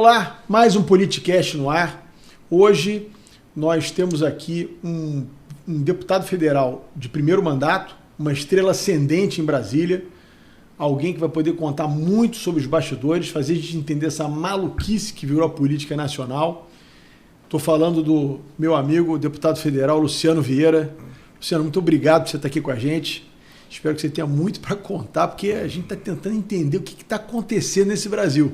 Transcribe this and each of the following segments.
Olá, mais um Politicast no ar. Hoje nós temos aqui um deputado federal de primeiro mandato, uma estrela ascendente em Brasília, alguém que vai poder contar muito sobre os bastidores, fazer a gente entender essa maluquice que virou a política nacional. Estou falando do meu amigo, o deputado federal Luciano Vieira. Luciano, muito obrigado por você estar aqui com a gente. Espero que você tenha muito para contar, porque a gente está tentando entender o que está acontecendo nesse Brasil.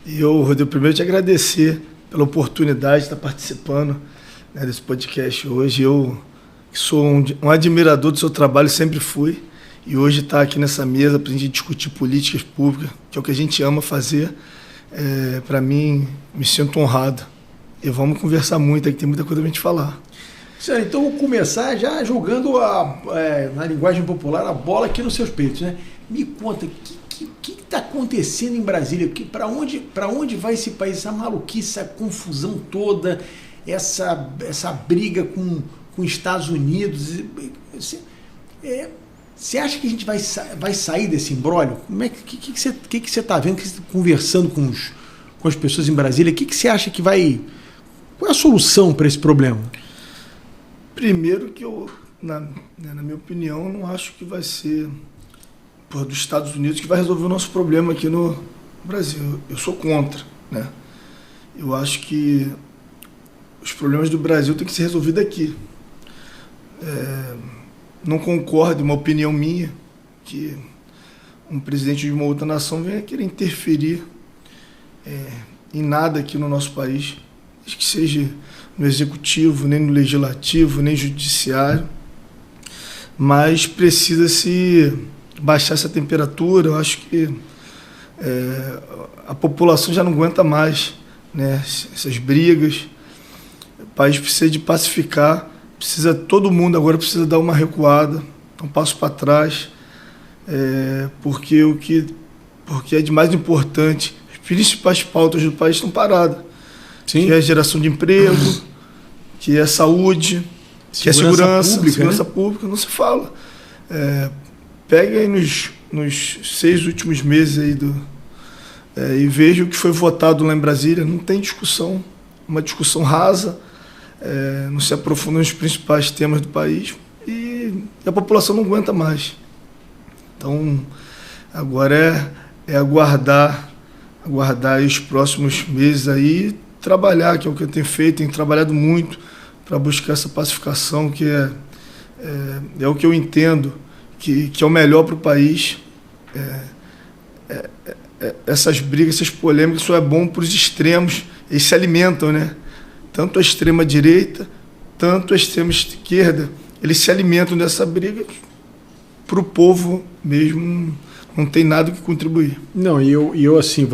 E eu, Rodrigo, primeiro te agradecer pela oportunidade de estar participando, né, desse podcast hoje. Eu sou um admirador do seu trabalho, sempre fui. E hoje estar aqui nessa mesa para a gente discutir políticas públicas, que é o que a gente ama fazer, para mim, me sinto honrado. E vamos conversar muito, que tem muita coisa para a gente falar. Sério, então vou começar já jogando, na linguagem popular, a bola aqui nos seus peitos, né? Me conta, o que está acontecendo em Brasília? Para onde vai esse país? Essa maluquice, essa confusão toda, essa briga com os Estados Unidos. Você acha que a gente vai sair desse imbróglio? O que você está vendo, que você está conversando com as pessoas em Brasília? O que você acha que vai... Qual é a solução para esse problema? Primeiro que eu, na minha opinião, não acho que vai ser dos Estados Unidos que vai resolver o nosso problema aqui no Brasil. Eu sou contra, né? Eu acho que os problemas do Brasil têm que ser resolvidos aqui. Não concordo, uma opinião minha, que um presidente de uma outra nação venha querer interferir em nada aqui no nosso país, que seja no executivo, nem no legislativo, nem no judiciário, mas precisa-se baixar essa temperatura. Eu acho que a população já não aguenta mais, né, essas brigas. O país precisa de pacificar, todo mundo agora precisa dar uma recuada, um passo para trás, porque é de mais importante, as principais pautas do país estão paradas. Sim. Que é a geração de emprego, que é a saúde, que é a segurança pública, não se fala. Pega aí nos 6 últimos meses aí e veja o que foi votado lá em Brasília. Não tem discussão, uma discussão rasa, não se aprofunda nos principais temas do país e a população não aguenta mais. Então, agora é aguardar os próximos meses aí, trabalhar, que é o que eu tenho feito, tenho trabalhado muito para buscar essa pacificação, que é o que eu entendo que é o melhor para o país. Essas brigas, essas polêmicas, só é bom para os extremos, eles se alimentam, né? Tanto a extrema-direita, tanto a extrema-esquerda, eles se alimentam dessa briga. Para o povo mesmo não tem nada que contribuir. Não, e eu assim,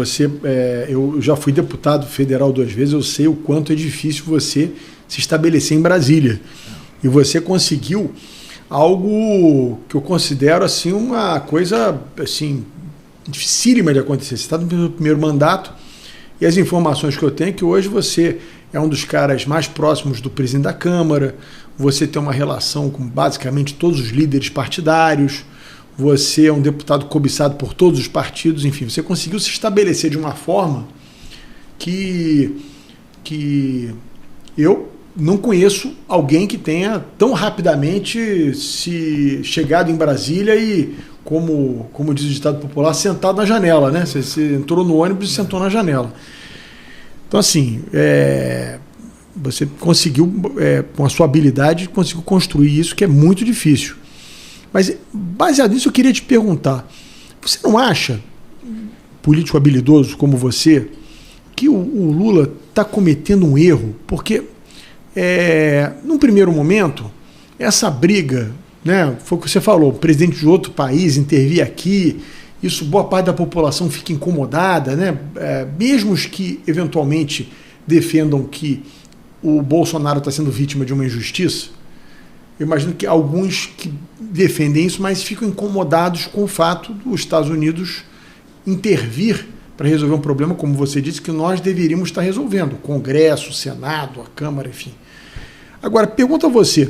eu já fui deputado federal 2 vezes, eu sei o quanto é difícil você se estabelecer em Brasília. E você conseguiu algo que eu considero assim uma coisa assim dificílima de acontecer. Você está no meu primeiro mandato e as informações que eu tenho é que hoje você é um dos caras mais próximos do presidente da Câmara, você tem uma relação com basicamente todos os líderes partidários, você é um deputado cobiçado por todos os partidos, enfim, você conseguiu se estabelecer de uma forma que eu não conheço alguém que tenha tão rapidamente se chegado em Brasília e, como diz o ditado popular, sentado na janela, né? Você entrou no ônibus e sentou na janela. Então, assim, você conseguiu, com a sua habilidade, conseguiu construir isso, que é muito difícil. Mas, baseado nisso, eu queria te perguntar, você não acha, político habilidoso como você, que o Lula está cometendo um erro? Porque, num primeiro momento, essa briga, né, foi o que você falou, o presidente de outro país intervir aqui, isso boa parte da população fica incomodada, né? Mesmo os que, eventualmente, defendam que o Bolsonaro está sendo vítima de uma injustiça, eu imagino que alguns que defendem isso, mas ficam incomodados com o fato dos Estados Unidos intervir para resolver um problema, como você disse, que nós deveríamos estar resolvendo. O Congresso, o Senado, a Câmara, enfim. Agora, pergunto a você,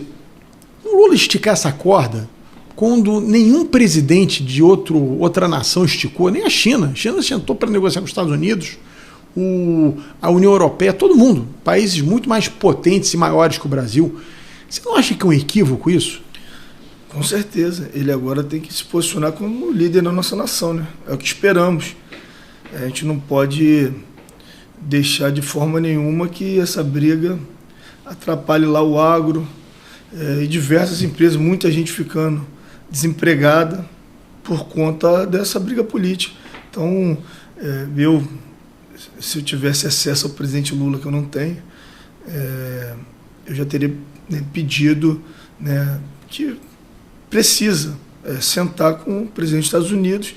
o Lula esticar essa corda quando nenhum presidente de outra nação esticou, nem a China. A China sentou para negociar com os Estados Unidos, a União Europeia, todo mundo, países muito mais potentes e maiores que o Brasil. Você não acha que é um equívoco isso? Com certeza. Ele agora tem que se posicionar como líder da nossa nação, né? É o que esperamos. A gente não pode deixar de forma nenhuma que essa briga atrapalhe lá o agro e diversas empresas, muita gente ficando desempregada por conta dessa briga política. Então, se eu tivesse acesso ao presidente Lula, que eu não tenho, eu já teria pedido, que precisa sentar com o presidente dos Estados Unidos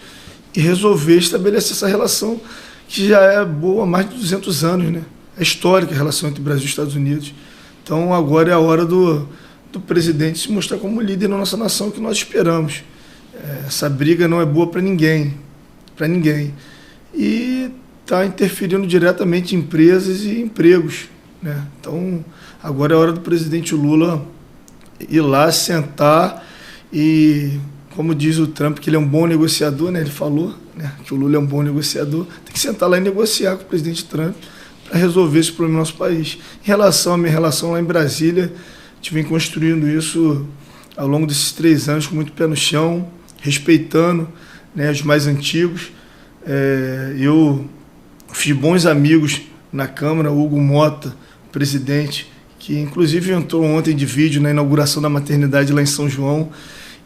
e resolver estabelecer essa relação que já é boa há mais de 200 anos, né? É histórica a relação entre Brasil e Estados Unidos. Então agora é a hora do presidente se mostrar como líder na nossa nação, que nós esperamos. Essa briga não é boa para ninguém. E está interferindo diretamente em empresas e empregos, né? Então agora é a hora do presidente Lula ir lá, sentar e, como diz o Trump, que ele é um bom negociador, né? Ele falou, né, que o Lula é um bom negociador. Tem que sentar lá e negociar com o presidente Trump para resolver esse problema no nosso país. Em relação à minha relação lá em Brasília, a gente vem construindo isso ao longo desses 3 anos com muito pé no chão, respeitando, né, os mais antigos. Eu fiz bons amigos na Câmara, o Hugo Mota, presidente, que inclusive entrou ontem de vídeo na inauguração da maternidade lá em São João.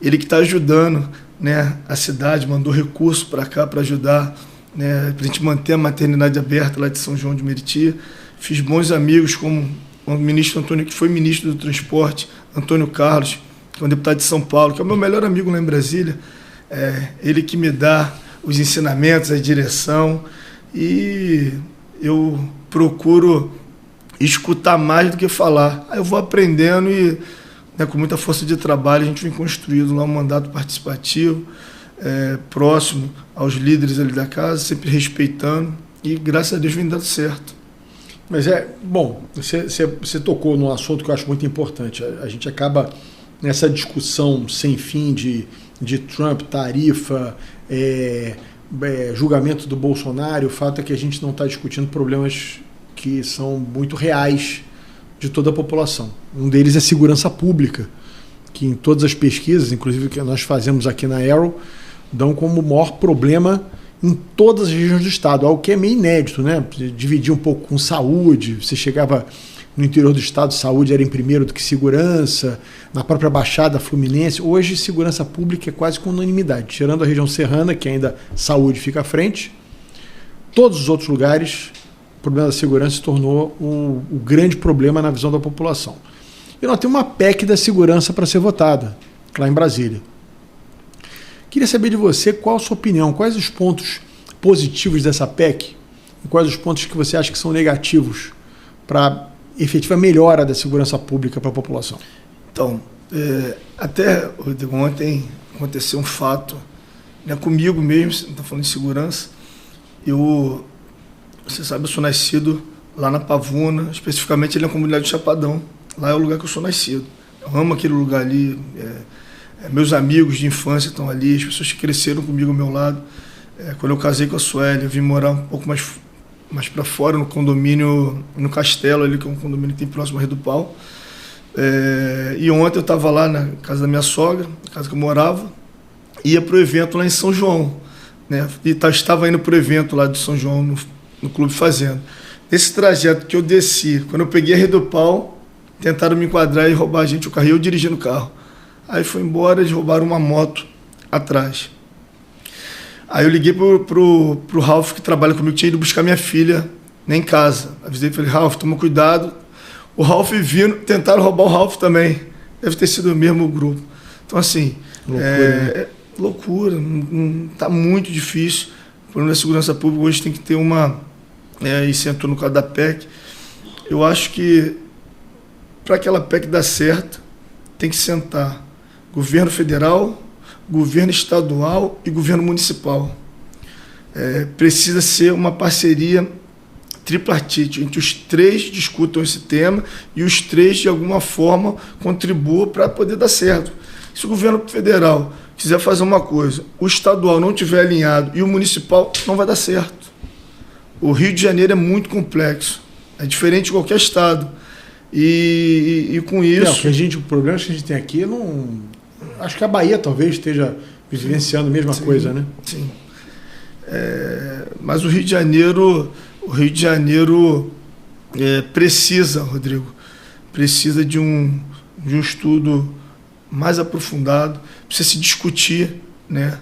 Ele que está ajudando, né, a cidade, mandou recurso para cá para ajudar, né, para a gente manter a maternidade aberta lá de São João de Meriti. Fiz bons amigos como o ministro Antônio, que foi ministro do Transporte, Antônio Carlos, que é um deputado de São Paulo, que é o meu melhor amigo lá em Brasília. Ele que me dá os ensinamentos, a direção, e eu procuro escutar mais do que falar. Aí eu vou aprendendo e, né, com muita força de trabalho, a gente vem construindo lá um mandato participativo, próximo aos líderes ali da casa, sempre respeitando, e graças a Deus vem dando certo. Mas bom, você tocou num assunto que eu acho muito importante. A gente acaba nessa discussão sem fim de Trump, tarifa, julgamento do Bolsonaro. O fato é que a gente não está discutindo problemas que são muito reais de toda a população. Um deles é segurança pública, que em todas as pesquisas, inclusive que nós fazemos aqui na Arrow, dão como maior problema em todas as regiões do estado, algo que é meio inédito, né? Dividir um pouco com saúde, você chegava no interior do estado, saúde era em primeiro do que segurança, na própria Baixada Fluminense. Hoje, segurança pública é quase com unanimidade, tirando a região serrana, que ainda saúde fica à frente. Todos os outros lugares, o problema da segurança se tornou o grande problema na visão da população. E nós temos uma PEC da segurança para ser votada, lá em Brasília. Queria saber de você qual a sua opinião, quais os pontos positivos dessa PEC e quais os pontos que você acha que são negativos para efetiva melhora da segurança pública para a população. Então, até ontem aconteceu um fato, né, comigo mesmo, você está falando de segurança. Você sabe, eu sou nascido lá na Pavuna, especificamente ali na comunidade do Chapadão. Lá é o lugar que eu sou nascido. Eu amo aquele lugar ali. Meus amigos de infância estão ali, as pessoas que cresceram comigo ao meu lado. Quando eu casei com a Sueli, eu vim morar um pouco mais para fora, no condomínio, no Castelo, ali, que é um condomínio que tem próximo ao Rio do Pau. E ontem eu estava lá na casa da minha sogra, na casa que eu morava, ia para o evento lá em São João, né? E estava indo para o evento lá de São João, no Clube Fazenda. Nesse trajeto que eu desci, quando eu peguei a Rio do Pau, tentaram me enquadrar e roubar a gente, o carro, e eu dirigindo o carro. Aí foi embora, eles roubaram uma moto atrás. Aí eu liguei pro Ralph, que trabalha comigo, que tinha ido buscar minha filha, né, em casa. Avisei, falei, Ralph, toma cuidado. O Ralph vindo, tentaram roubar o Ralph também. Deve ter sido o mesmo grupo. Então, assim, loucura, tá muito difícil. O problema da segurança pública hoje tem que ter e você entrou no caso da PEC. Eu acho que para aquela PEC dar certo, tem que sentar governo federal, governo estadual e governo municipal. Precisa ser uma parceria tripartite, entre os três discutam esse tema e os três, de alguma forma, contribuam para poder dar certo. Se o governo federal quiser fazer uma coisa, o estadual não estiver alinhado e o municipal, não vai dar certo. o Rio de Janeiro é muito complexo, é diferente de qualquer estado. E com isso... O problema que a gente tem aqui, acho que a Bahia talvez esteja vivenciando a mesma coisa, né? Sim. Mas o Rio de Janeiro precisa, Rodrigo, precisa de um estudo mais aprofundado, precisa se discutir, né?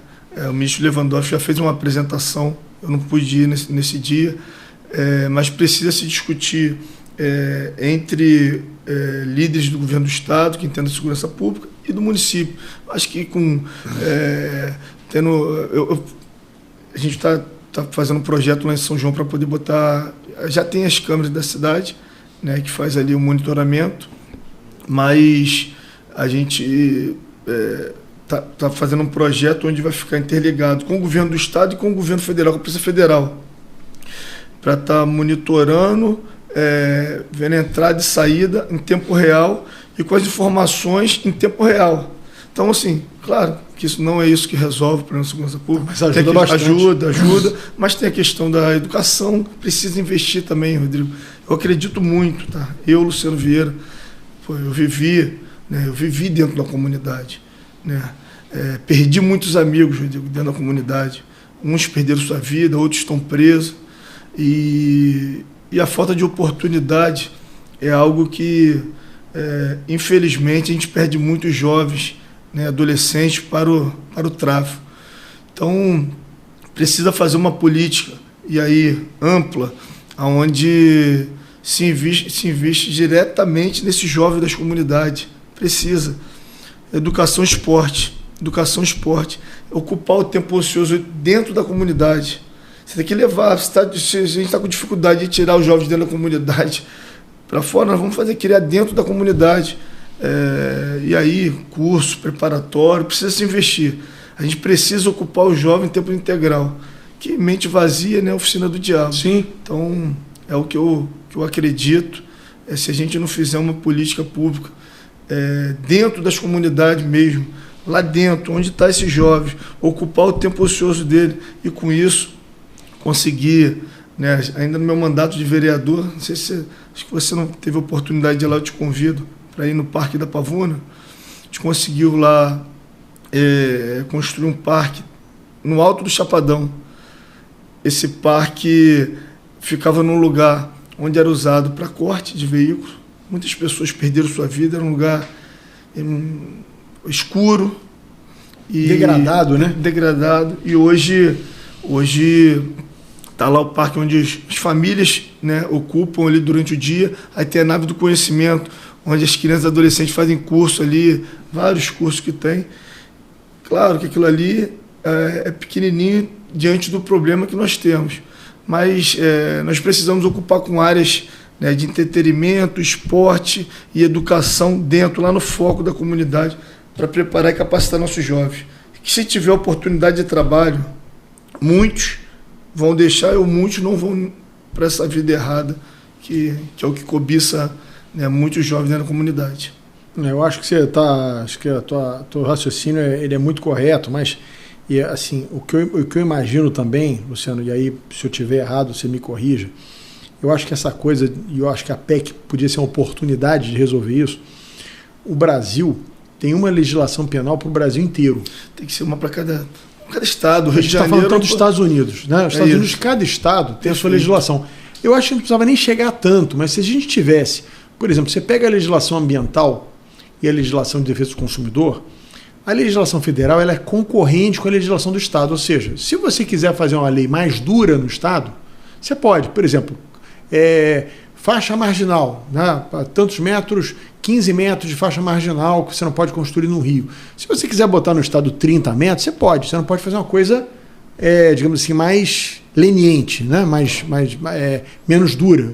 O ministro Lewandowski já fez uma apresentação, eu não pude ir nesse dia, mas precisa se discutir entre líderes do governo do estado, que entendem a segurança pública, e do município. Acho que a gente está fazendo um projeto lá em São João para poder botar... Já tem as câmeras da cidade, né, que faz ali o monitoramento, mas a gente está fazendo um projeto onde vai ficar interligado com o governo do estado e com o governo federal, com a Polícia Federal, para estar monitorando, vendo a entrada e saída em tempo real e com as informações em tempo real. Então, assim, claro que isso não é isso que resolve o problema da segurança pública. Mas ajuda bastante. Ajuda, mas tem a questão da educação, precisa investir também, Rodrigo. Eu acredito muito, tá? Eu, Luciano Vieira, eu vivi dentro da comunidade, né? Perdi muitos amigos, Rodrigo, dentro da comunidade. Uns perderam sua vida, outros estão presos. E a falta de oportunidade é algo que, infelizmente, a gente perde muitos jovens, né, adolescentes para o tráfico. Então, precisa fazer uma política e aí ampla, onde se investe diretamente nesses jovens das comunidades. Precisa. Educação e esporte. Ocupar o tempo ocioso dentro da comunidade. Você tem que levar. Se a gente está com dificuldade de tirar os jovens dentro da comunidade para fora, nós vamos criar dentro da comunidade. E aí, curso preparatório, precisa se investir. A gente precisa ocupar o jovem em tempo integral. Que mente vazia, né? Oficina do diabo. Sim. Então, é o que eu acredito. Se a gente não fizer uma política pública dentro das comunidades mesmo, lá dentro, onde está esse jovem, ocupar o tempo ocioso dele e, com isso, conseguir, né, ainda no meu mandato de vereador, não sei se acho que você não teve oportunidade de ir lá, eu te convido para ir no Parque da Pavuna. A gente conseguiu lá construir um parque no alto do Chapadão. Esse parque ficava num lugar onde era usado para corte de veículos. Muitas pessoas perderam sua vida, era um lugar escuro. E degradado, né? Degradado. E hoje está lá o parque onde as famílias, né, ocupam ali durante o dia. Aí tem a nave do conhecimento, onde as crianças e adolescentes fazem curso ali, vários cursos que tem. Claro que aquilo ali é pequenininho diante do problema que nós temos, mas nós precisamos ocupar com áreas, né, de entretenimento, esporte e educação dentro, lá no foco da comunidade, para preparar e capacitar nossos jovens. Que se tiver oportunidade de trabalho, muitos vão deixar ou muitos não vão para essa vida errada, que é o que cobiça, né, muitos jovens dentro da comunidade. Eu acho que acho que teu raciocínio ele é muito correto, mas assim, o que eu imagino também, Luciano, e aí se eu estiver errado você me corrija, eu acho que essa coisa, e eu acho que a PEC podia ser uma oportunidade de resolver isso. O Brasil tem uma legislação penal para o Brasil inteiro. Tem que ser uma para cada estado. A gente está falando tanto dos Estados Unidos, né? Os Estados Unidos, cada estado tem a sua legislação. Eu acho que não precisava nem chegar a tanto, mas se a gente tivesse, por exemplo, você pega a legislação ambiental e a legislação de defesa do consumidor, a legislação federal ela é concorrente com a legislação do estado. Ou seja, se você quiser fazer uma lei mais dura no estado, você pode, por exemplo, faixa marginal, né? Tantos metros, 15 metros de faixa marginal que você não pode construir no Rio. Se você quiser botar no estado 30 metros, você pode. Você não pode fazer uma coisa, digamos assim, mais leniente, né? Menos dura.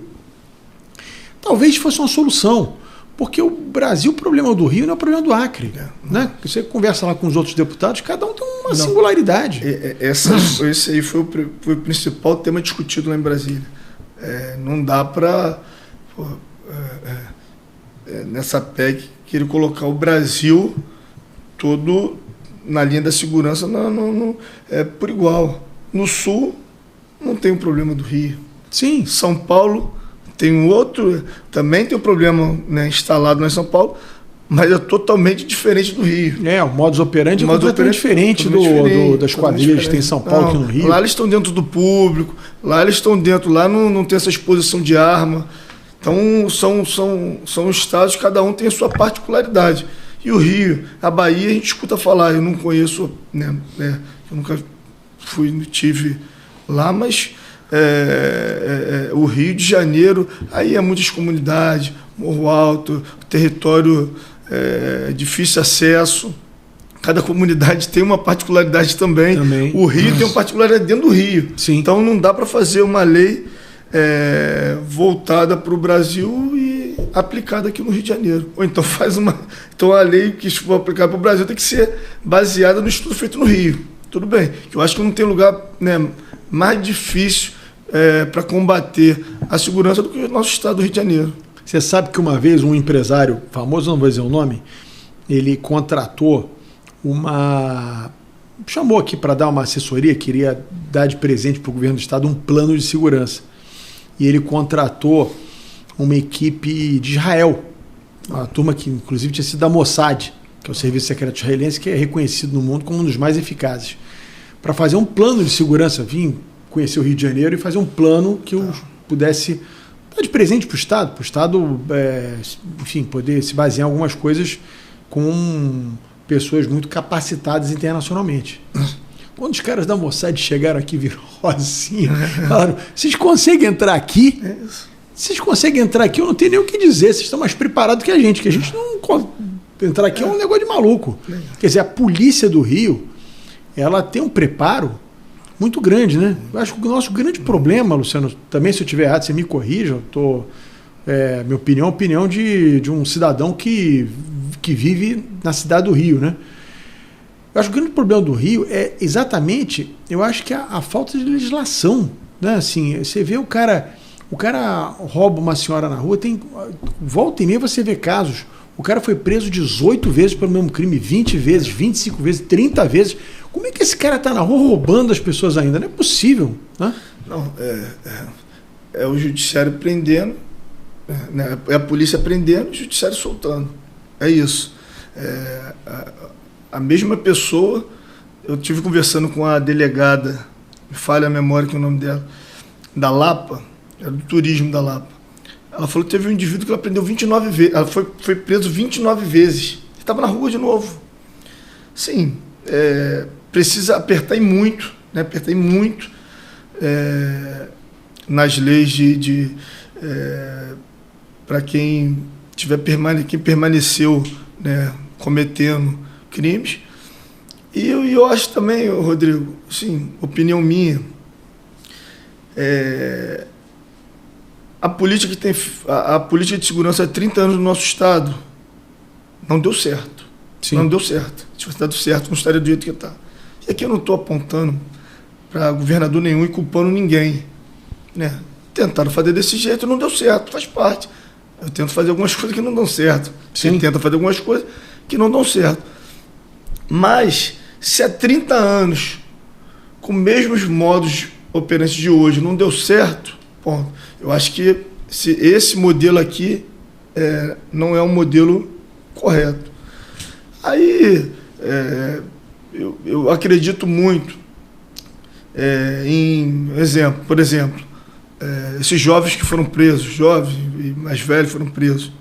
Talvez fosse uma solução, porque o Brasil, o problema do Rio não é o problema do Acre. Né? Você conversa lá com os outros deputados, cada um tem uma singularidade. Esse aí foi o principal tema discutido lá em Brasília. Não dá para, nessa PEC, querer colocar o Brasil todo na linha da segurança por igual. No Sul, não tem o problema do Rio. Sim. São Paulo tem um outro, também tem um problema, né, instalado lá em São Paulo, mas é totalmente diferente do Rio. O modus operandi é completamente diferente das quadrilhas que tem em São Paulo, aqui no Rio. Lá eles estão dentro do público, lá eles estão dentro, lá não tem essa exposição de arma. Então são estados, cada um tem a sua particularidade. E o Rio, a Bahia, a gente escuta falar, eu não conheço, né, eu nunca tive lá, mas o Rio de Janeiro, aí é muitas comunidades, Morro Alto, território difícil acesso. Cada comunidade tem uma particularidade também. O Rio tem uma particularidade dentro do Rio. Sim. Então não dá para fazer uma lei voltada para o Brasil e aplicada aqui no Rio de Janeiro. Ou então então a lei que for aplicada para o Brasil tem que ser baseada no estudo feito no Rio. Tudo bem. Eu acho que não tem lugar, né, mais difícil para combater a segurança do que o nosso estado do Rio de Janeiro. Você sabe que uma vez um empresário famoso, não vou dizer o nome, ele contratou chamou aqui para dar uma assessoria, queria dar de presente para o governo do estado um plano de segurança. E ele contratou uma equipe de Israel, uma turma que inclusive tinha sido da Mossad, que é o serviço secreto israelense, que é reconhecido no mundo como um dos mais eficazes, para fazer um plano de segurança, vir conhecer o Rio de Janeiro e fazer um plano que eu pudesse dar de presente para o Estado, enfim, poder se basear em algumas coisas com pessoas muito capacitadas internacionalmente. Quando os caras da Mossad chegaram aqui, viram assim, falaram, vocês conseguem entrar aqui? Vocês conseguem entrar aqui? Eu não tenho nem o que dizer, vocês estão mais preparados que a gente não... Entrar aqui é um negócio de maluco. Quer dizer, a polícia do Rio, ela tem um preparo muito grande, né? Eu acho que o nosso grande problema, Luciano, também se eu estiver errado, você me corrija, minha opinião é a opinião de um cidadão que vive na cidade do Rio, né? Eu acho que o grande problema do Rio é exatamente, eu acho que a falta de legislação, né? Assim, você vê o cara rouba uma senhora na rua, volta e meia você vê casos, o cara foi preso 18 vezes pelo mesmo crime, 20 vezes, 25 vezes, 30 vezes. Como é que esse cara está na rua roubando as pessoas ainda? Não é possível, né? Não, é o judiciário prendendo, né? É a polícia prendendo e o judiciário soltando. É isso. A mesma pessoa, eu estive conversando com a delegada, me falha a memória que é o nome dela, da Lapa, do turismo da Lapa. Ela falou que teve um indivíduo que ela prendeu 29 vezes, ela foi preso 29 vezes, estava na rua de novo. Sim, precisa apertar muito, né? Apertar muito nas leis para quem permaneceu, né, cometendo crimes. E eu acho também, Rodrigo, assim, opinião minha, a política de segurança há 30 anos no nosso estado não deu certo. Sim. Não deu certo. Se tivesse dado certo, não estaria do jeito que está. E aqui eu não estou apontando para governador nenhum e culpando ninguém, né? Tentaram fazer desse jeito e não deu certo, faz parte. Eu tento fazer algumas coisas que não dão certo. Você tenta fazer algumas coisas que não dão certo. Mas, se há 30 anos, com os mesmos modos operantes de hoje, não deu certo, ponto. Eu acho que esse modelo aqui não é um modelo correto. Aí, eu acredito muito por exemplo, esses jovens que foram presos, jovens e mais velhos foram presos.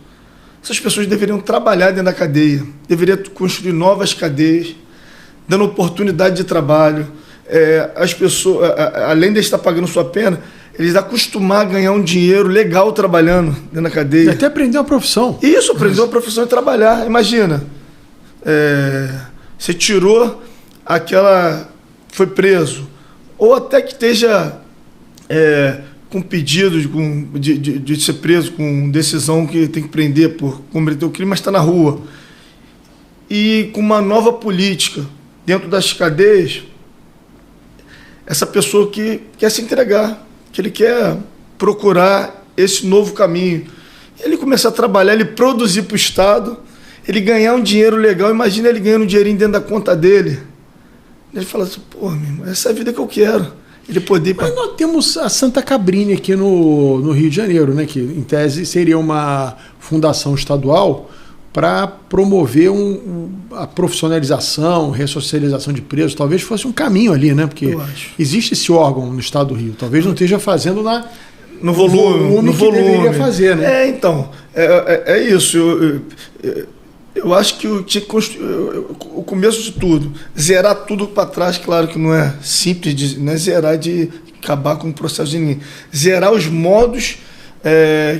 Essas pessoas deveriam trabalhar dentro da cadeia, deveriam construir novas cadeias, dando oportunidade de trabalho. As pessoas, além de estar pagando sua pena, eles acostumar a ganhar um dinheiro legal trabalhando dentro da cadeia. E até aprender uma profissão. Isso, aprender uma profissão e trabalhar. Imagina, você tirou foi preso, ou até que esteja com pedido de ser preso, com decisão que tem que prender por cometer o crime, mas está na rua. E com uma nova política dentro das cadeias, essa pessoa que quer se entregar, que ele quer procurar esse novo caminho. Ele começar a trabalhar, ele produzir para o Estado, ele ganhar um dinheiro legal. Imagina ele ganhando um dinheirinho dentro da conta dele. Ele fala assim, pô, meu irmão, essa é a vida que eu quero. ele poder... Mas nós temos a Santa Cabrini aqui no Rio de Janeiro, né? Que em tese seria uma fundação estadual para promover a profissionalização, ressocialização de presos. Talvez fosse um caminho ali, né? Porque existe esse órgão no estado do Rio. Talvez não esteja fazendo no volume que deveria fazer, né? Então, é isso. Eu acho que o começo de tudo, zerar tudo para trás, claro que não é simples, não é zerar de acabar com o processo de ninguém. Zerar os modos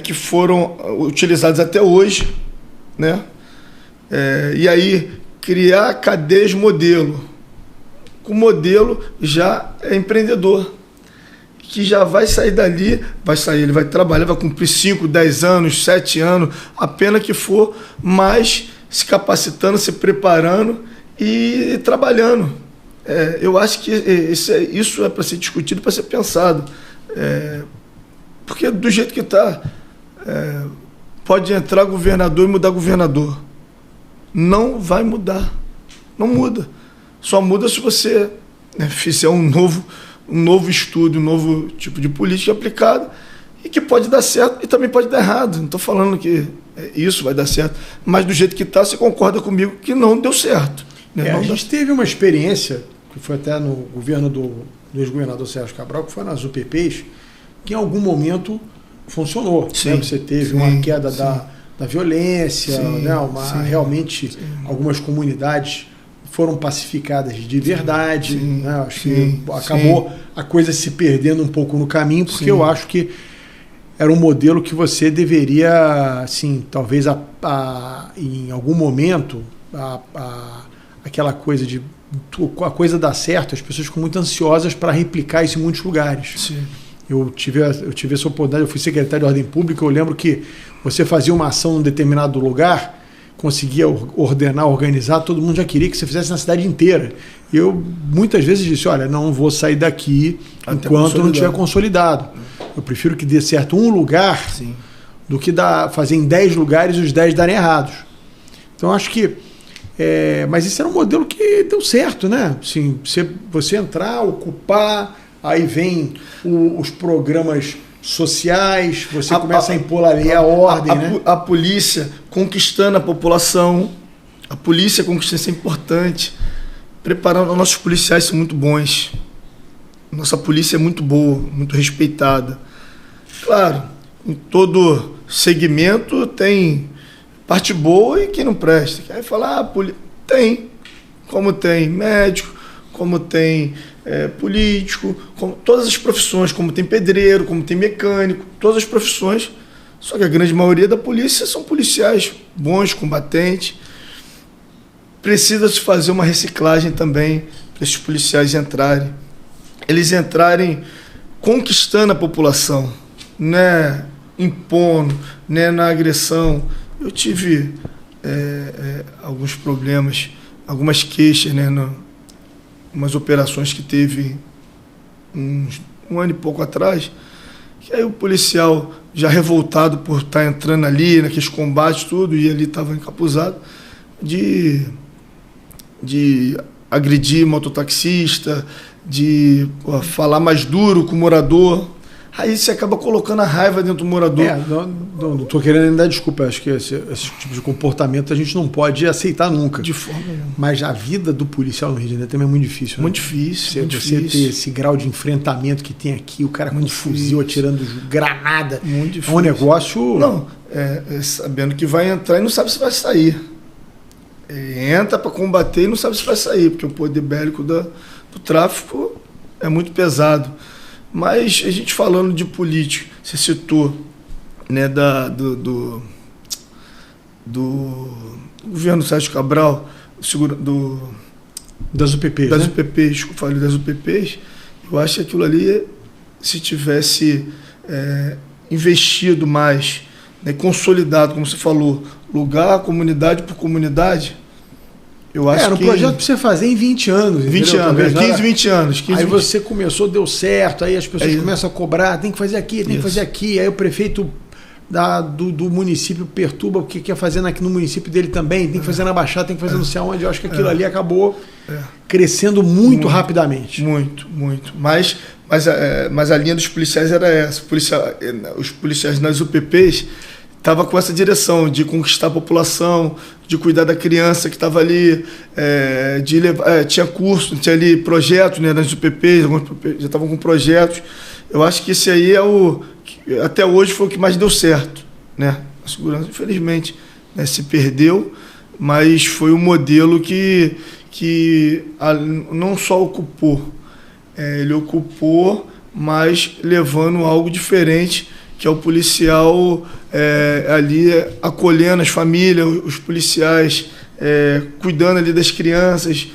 que foram utilizados até hoje, né? E aí criar cadeias modelo. O modelo já é empreendedor, que já vai sair dali, ele vai trabalhar, vai cumprir 5, 10 anos, 7 anos, a pena que for, mas se capacitando, se preparando e trabalhando. Eu acho que isso é para ser discutido, para ser pensado. Porque do jeito que está, pode entrar governador e mudar governador. Não vai mudar. Não muda. Só muda se você fizer um novo estudo, um novo tipo de política aplicada e que pode dar certo e também pode dar errado. Não estou falando que isso vai dar certo, mas do jeito que está, você concorda comigo que não deu certo. Né? A gente teve uma experiência, que foi até no governo do ex-governador Sérgio Cabral, que foi nas UPPs, que em algum momento funcionou. Sim, né? Você teve uma queda da violência, né? Realmente algumas comunidades foram pacificadas de verdade. Né? Acho que acabou a coisa se perdendo um pouco no caminho, porque eu acho que era um modelo que você deveria, assim, talvez em algum momento, aquela coisa de a coisa dar certo, as pessoas ficam muito ansiosas para replicar isso em muitos lugares. Sim. Eu tive essa oportunidade, eu fui secretário de Ordem Pública, eu lembro que você fazia uma ação em determinado lugar, conseguia ordenar, organizar, todo mundo já queria que você fizesse na cidade inteira. E eu muitas vezes disse, olha, não vou sair daqui enquanto não tiver consolidado. Eu prefiro que dê certo um lugar do que fazer em 10 lugares e os 10 darem errados. Então acho que... mas esse era um modelo que deu certo, né? Assim, você entrar, ocupar, aí vem os programas sociais, você começa a impor ali a ordem, né? A polícia conquistando a população, isso é importante. Preparando, nossos policiais são muito bons. Nossa polícia é muito boa, muito respeitada. Claro, em todo segmento tem parte boa e que não presta. Aí falar, tem. Como tem médico, como tem político, como todas as profissões, como tem pedreiro, como tem mecânico, todas as profissões. Só que a grande maioria da polícia são policiais bons, combatentes. Precisa-se fazer uma reciclagem também para esses policiais entrarem. Eles entrarem conquistando a população, né? Impondo, né? Na agressão. Eu tive alguns problemas, algumas queixas, né? Umas operações que teve um ano e pouco atrás, que aí o policial já revoltado por estar entrando ali, naqueles combates, tudo, e ele estava encapuzado, de agredir mototaxista, de falar mais duro com o morador. Aí você acaba colocando a raiva dentro do morador. Não estou querendo nem dar desculpa. Acho que esse tipo de comportamento a gente não pode aceitar nunca. De forma nenhuma. Mas a vida do policial no Rio de Janeiro também é muito difícil. Né? Muito difícil. Você ter esse grau de enfrentamento que tem aqui, o cara com fuzil atirando granada. Muito difícil. É um negócio... Não, sabendo que vai entrar e não sabe se vai sair. Entra para combater e não sabe se vai sair, porque o poder bélico do tráfico é muito pesado. Mas a gente falando de política, você citou, né, do governo Sérgio Cabral, das UPPs, das né? UPPs, eu falei das UPPs, eu acho que aquilo ali, se tivesse investido mais, né, consolidado, como você falou, lugar, comunidade por comunidade, eu acho era um projeto para você fazer em 20 anos. 20 anos, 15, 20 anos. Aí você começou, deu certo, aí as pessoas começam a cobrar, tem que fazer aqui, tem que fazer aqui. Aí o prefeito do município perturba o que quer fazer aqui no município dele também, tem que fazer na Baixada, tem que fazer não sei aonde. Eu acho que aquilo ali acabou crescendo muito rapidamente. Muito. Mas a linha dos policiais era essa. Os policiais nas UPPs estavam com essa direção de conquistar a população, de cuidar da criança que estava ali, de levar, tinha curso, tinha ali projetos, né, nas UPPs, alguns já estavam com projetos. Eu acho que esse aí até hoje foi o que mais deu certo, né? A segurança, infelizmente, né, se perdeu, mas foi um modelo que não só ocupou, ele ocupou, mas levando algo diferente, que é o policial ali acolhendo as famílias, os policiais cuidando ali das crianças,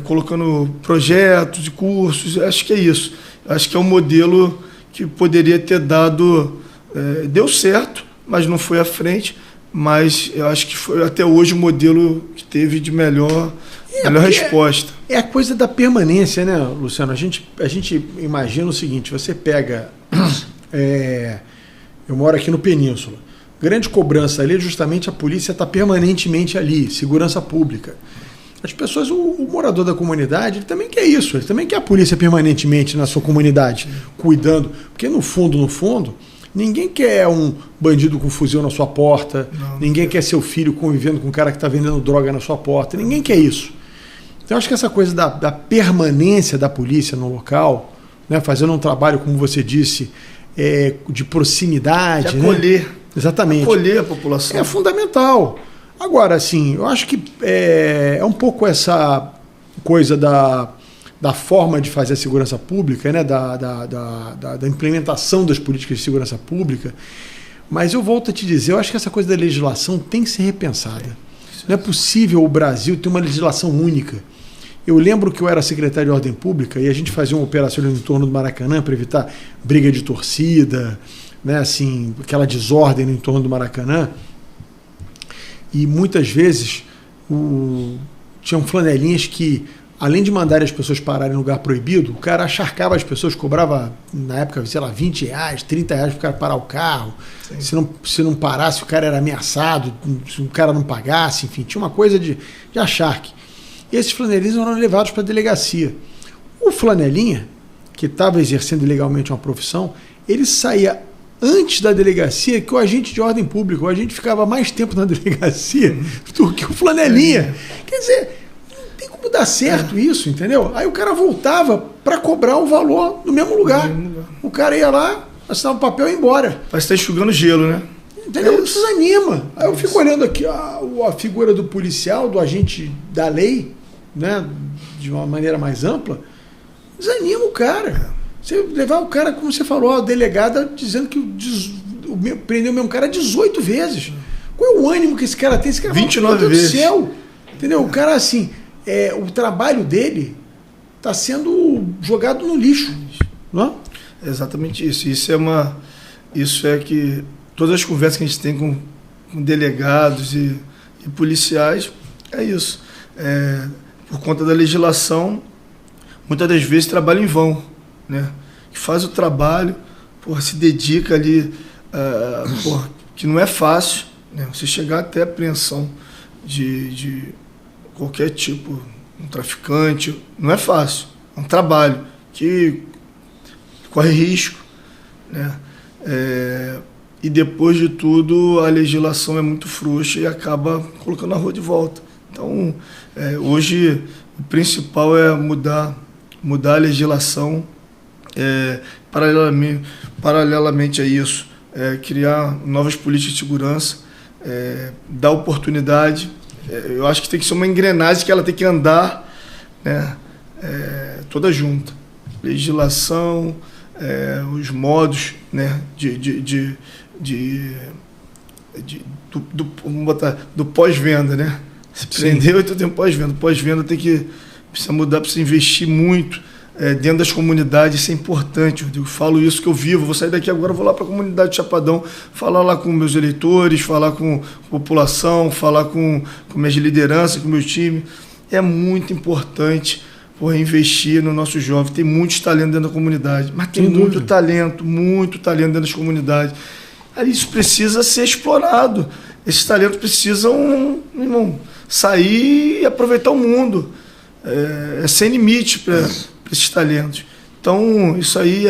colocando projetos e cursos. Acho que é isso. Acho que é um modelo que poderia ter deu certo, mas não foi à frente, mas eu acho que foi até hoje o modelo que teve de melhor resposta. É a coisa da permanência, né, Luciano? A gente imagina o seguinte, você pega... eu moro aqui no Península. Grande cobrança ali, justamente a polícia está permanentemente ali, segurança pública. As pessoas, o morador da comunidade, ele também quer isso, ele também quer a polícia permanentemente na sua comunidade, cuidando. Porque no fundo, ninguém quer um bandido com fuzil na sua porta, ninguém quer seu filho convivendo com um cara que está vendendo droga na sua porta, ninguém quer isso. Então, eu acho que essa coisa da permanência da polícia no local, né, fazendo um trabalho, como você disse, de proximidade. De acolher. Né? Exatamente. Acolher a população. É fundamental. Agora, assim, eu acho que é um pouco essa coisa da forma de fazer a segurança pública, né? da implementação das políticas de segurança pública, mas eu volto a te dizer, eu acho que essa coisa da legislação tem que ser repensada. Não é possível o Brasil ter uma legislação única. Eu lembro que eu era secretário de Ordem Pública e a gente fazia uma operação no entorno do Maracanã para evitar briga de torcida, né, assim, aquela desordem no entorno do Maracanã. E muitas vezes tinham flanelinhas que, além de mandarem as pessoas pararem em lugar proibido, o cara acharcava as pessoas, cobrava, na época, sei lá, R$20, R$30 para o cara parar o carro. Se não parasse, o cara era ameaçado, se o cara não pagasse, enfim, tinha uma coisa de acharque. E esses flanelinhas eram levados para a delegacia. O flanelinha, que estava exercendo ilegalmente uma profissão, ele saía antes da delegacia que o agente de ordem pública. O agente ficava mais tempo na delegacia do que o flanelinha. Quer dizer, não tem como dar certo isso, entendeu? Aí o cara voltava para cobrar o valor no mesmo lugar. O cara ia lá, assinava o papel e ia embora. Parece que está enxugando gelo, né? Entendeu? Desanima. Aí eu fico olhando aqui a figura do policial, do agente da lei, né, de uma maneira mais ampla, desanima o cara. Você levar o cara, como você falou, a delegada dizendo que prendeu o mesmo cara 18 vezes. Qual é o ânimo que esse cara tem? Esse cara 29 vezes. Do céu. Entendeu? O cara, assim, o trabalho dele está sendo jogado no lixo. Não é? Exatamente isso. Isso é que todas as conversas que a gente tem com delegados e policiais, é isso. Por conta da legislação, muitas das vezes trabalha em vão, né? Que faz o trabalho, se dedica ali, que não é fácil, né? Você chegar até a apreensão de qualquer tipo, um traficante, não é fácil. É um trabalho que corre risco, né? E depois de tudo, a legislação é muito frouxa e acaba colocando a rua de volta. Então, hoje, o principal é mudar a legislação, paralelamente a isso, criar novas políticas de segurança, dar oportunidade. Eu acho que tem que ser uma engrenagem que ela tem que andar, né, toda junta. Legislação, os modos, né, do pós-venda, né? Se prendeu, então tem um pós-venda. Pós-venda precisa mudar, precisa investir muito dentro das comunidades, isso é importante. Eu falo isso que eu vivo, vou sair daqui agora, vou lá para a comunidade de Chapadão, falar lá com meus eleitores, falar com a população, falar com minhas lideranças, com o meu time. É muito importante investir no nosso jovem. Tem muitos talentos dentro da comunidade, mas tem muito talento dentro das comunidades. aí isso precisa ser explorado. Esses talentos precisam, irmão, sair e aproveitar o mundo. É sem limite para esses talentos. Então, isso aí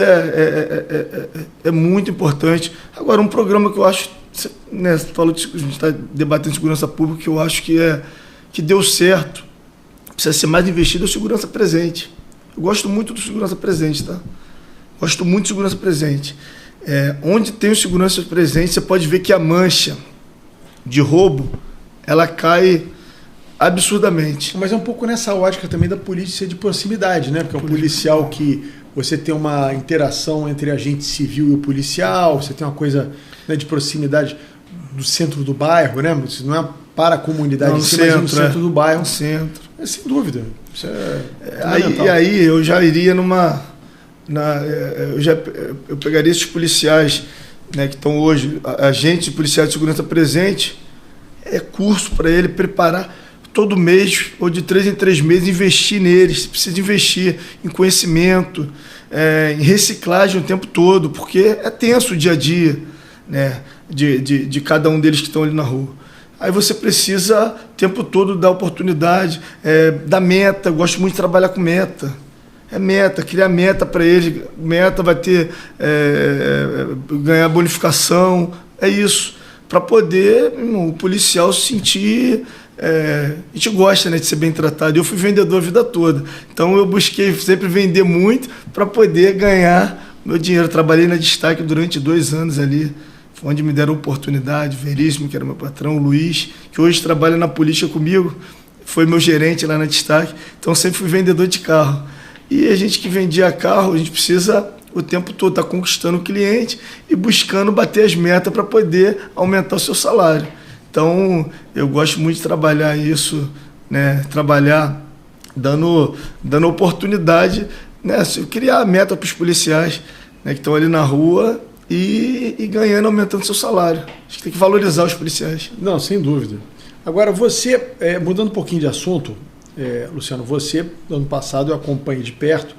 é muito importante. Agora, um programa que eu acho, né, você falou de, a gente está debatendo segurança pública, que eu acho que deu certo, precisa ser mais investido, é o segurança presente. Eu gosto muito do segurança presente, tá? Gosto muito de segurança presente. Onde tem o segurança presente, você pode ver que a mancha de roubo, ela cai absurdamente. Mas é um pouco nessa ótica também da polícia de proximidade, né? Porque é um policial que você tem uma interação entre agente civil e o policial, você tem uma coisa, né, de proximidade do centro do bairro, né? Isso não é para a comunidade, mas no centro do bairro. No centro. Sem dúvida. Isso aí eu já iria eu pegaria esses policiais, né, que estão hoje, agentes e policiais de segurança presente, curso para ele preparar todo mês, ou de 3 em 3 meses, investir neles. Você precisa investir em conhecimento, em reciclagem o tempo todo, porque é tenso o dia a dia, né, de cada um deles que estão ali na rua. Aí você precisa o tempo todo dar oportunidade, dar meta. Eu gosto muito de trabalhar com meta. Meta, criar meta para eles. Meta vai ter, ganhar bonificação, é isso. Para poder, o policial se sentir... a gente gosta, né, de ser bem tratado. Eu fui vendedor a vida toda, então eu busquei sempre vender muito para poder ganhar meu dinheiro. Eu trabalhei na Destaque durante 2 anos ali, onde me deram oportunidade. Veríssimo, que era meu patrão, o Luiz, que hoje trabalha na polícia comigo, foi meu gerente lá na Destaque. Então sempre fui vendedor de carro. E a gente que vendia carro, a gente precisa o tempo todo estar conquistando o cliente e buscando bater as metas para poder aumentar o seu salário. Então, eu gosto muito de trabalhar isso, né? Trabalhar dando oportunidade, né? Criar meta para os policiais, né, que estão ali na rua e ganhando, aumentando seu salário. Acho que tem que valorizar os policiais. Não, sem dúvida. Agora, você, mudando um pouquinho de assunto, Luciano, você, ano passado, eu acompanhei de perto,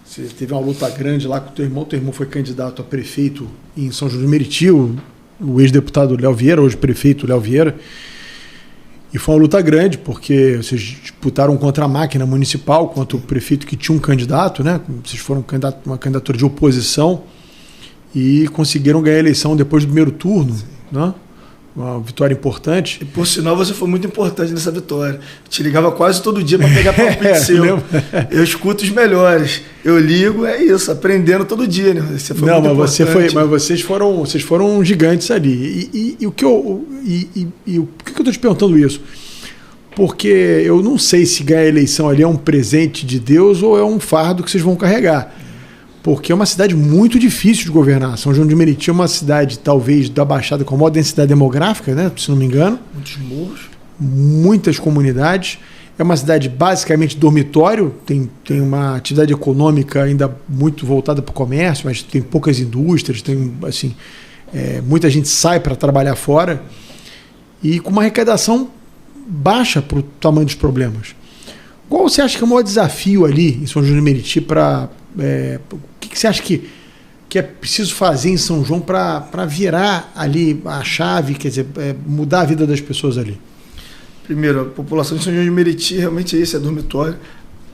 você teve uma luta grande lá com o teu irmão foi candidato a prefeito em São João de Meriti, o ex-deputado Léo Vieira, hoje prefeito Léo Vieira, e foi uma luta grande, porque vocês disputaram contra a máquina municipal, contra o prefeito que tinha um candidato, né? Vocês foram uma candidatura de oposição e conseguiram ganhar a eleição depois do primeiro turno, né? Uma vitória importante. E por sinal, você foi muito importante nessa vitória. Eu te ligava quase todo dia para pegar palpite seu. Eu escuto os melhores. Eu ligo, é isso, aprendendo todo dia, né? Você foi muito importante. Mas vocês foram gigantes ali. E o que eu estou te perguntando isso? Porque eu não sei se ganhar a eleição ali é um presente de Deus ou é um fardo que vocês vão carregar. Porque é uma cidade muito difícil de governar. São João de Meriti é uma cidade, talvez, da Baixada com a maior densidade demográfica, né? Se não me engano. Muitos morros. Muitas comunidades. É uma cidade basicamente dormitório, tem uma atividade econômica ainda muito voltada para o comércio, mas tem poucas indústrias, tem, assim, muita gente sai para trabalhar fora e com uma arrecadação baixa para o tamanho dos problemas. Qual você acha que é o maior desafio ali em São João de Meriti para... o que você acha que é preciso fazer em São João para virar ali a chave, quer dizer, mudar a vida das pessoas ali? Primeiro, a população de São João de Meriti realmente é isso, é dormitório.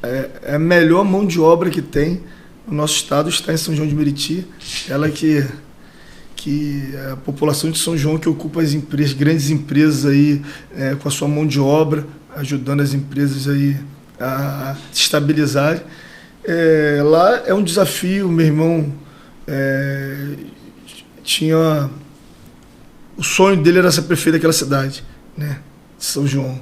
É a melhor mão de obra que tem no nosso estado, está em São João de Meriti. Ela que a população de São João que ocupa as empresas, grandes empresas aí, com a sua mão de obra, ajudando as empresas aí a se estabilizarem. Lá é um desafio. Meu irmão tinha... O sonho dele era ser prefeito daquela cidade, né? São João.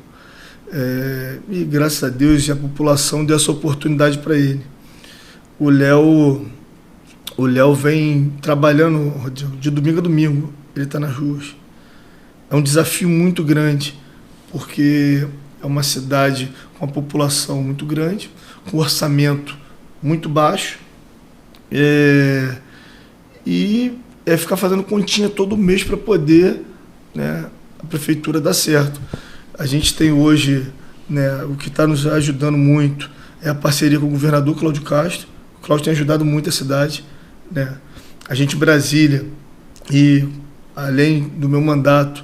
E graças a Deus a população deu essa oportunidade para ele. O Léo vem trabalhando de domingo a domingo, ele está nas ruas. É um desafio muito grande, porque é uma cidade com uma população muito grande, com orçamento muito baixo, e ficar fazendo continha todo mês para poder, né, a prefeitura dar certo. A gente tem hoje, né, o que está nos ajudando muito é a parceria com o governador Cláudio Castro. O Cláudio tem ajudado muito a cidade, né? A gente em Brasília e além do meu mandato,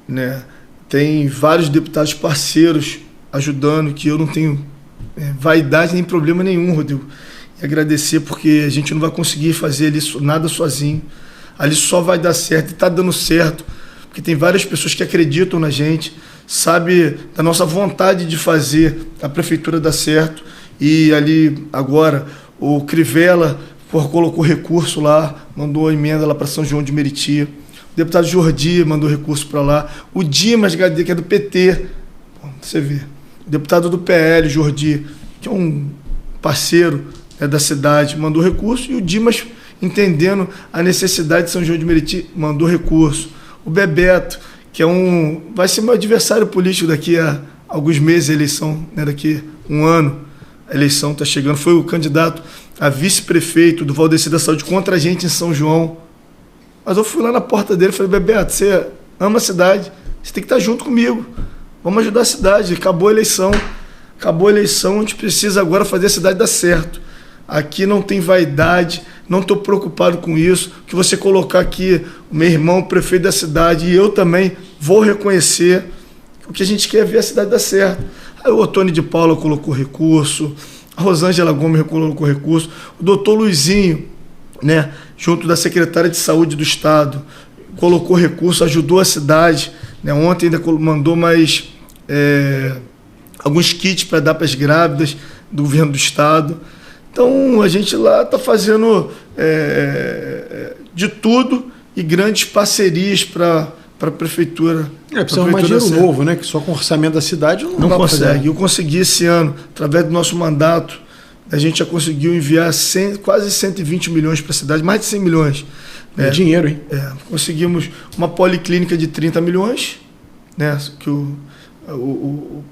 né, tem vários deputados parceiros ajudando, que eu não tenho vaidade nem problema nenhum, Rodrigo. E agradecer, porque a gente não vai conseguir fazer ali nada sozinho. Ali só vai dar certo, e está dando certo, porque tem várias pessoas que acreditam na gente, sabe da nossa vontade de fazer a prefeitura dar certo. E ali agora o Crivella colocou recurso lá, mandou a emenda lá para São João de Meriti. O deputado Jordi mandou recurso para lá. O Dimas Gade, que é do PT, você vê. O deputado do PL, Jordi, que é um parceiro, né, da cidade, mandou recurso. E o Dimas, entendendo a necessidade de São João de Meriti, mandou recurso. O Bebeto, que vai ser meu adversário político daqui a alguns meses, a eleição, né, daqui a um ano, a eleição está chegando, foi o candidato a vice-prefeito do Valdeci da Saúde contra a gente em São João. Mas eu fui lá na porta dele e falei: Bebeto, você ama a cidade, você tem que estar junto comigo, vamos ajudar a cidade. Acabou a eleição, a gente precisa agora fazer a cidade dar certo. Aqui não tem vaidade, não estou preocupado com isso. Que você colocar aqui o meu irmão, o prefeito da cidade, e eu também vou reconhecer. O que a gente quer é ver a cidade dar certo. Aí o Otônio de Paula colocou recurso, a Rosângela Gomes colocou recurso, o doutor Luizinho, né, junto da secretária de Saúde do Estado, colocou recurso, ajudou a cidade, né, ontem ainda mandou mais alguns kits para dar para as grávidas do governo do Estado. Então a gente lá está fazendo de tudo e grandes parcerias para a prefeitura. Precisa de mais dinheiro novo, né? Que só com o orçamento da cidade não consegue. Eu consegui esse ano, através do nosso mandato, a gente já conseguiu enviar quase 120 milhões para a cidade, mais de 100 milhões. É dinheiro, hein? Conseguimos uma policlínica de 30 milhões, né, que o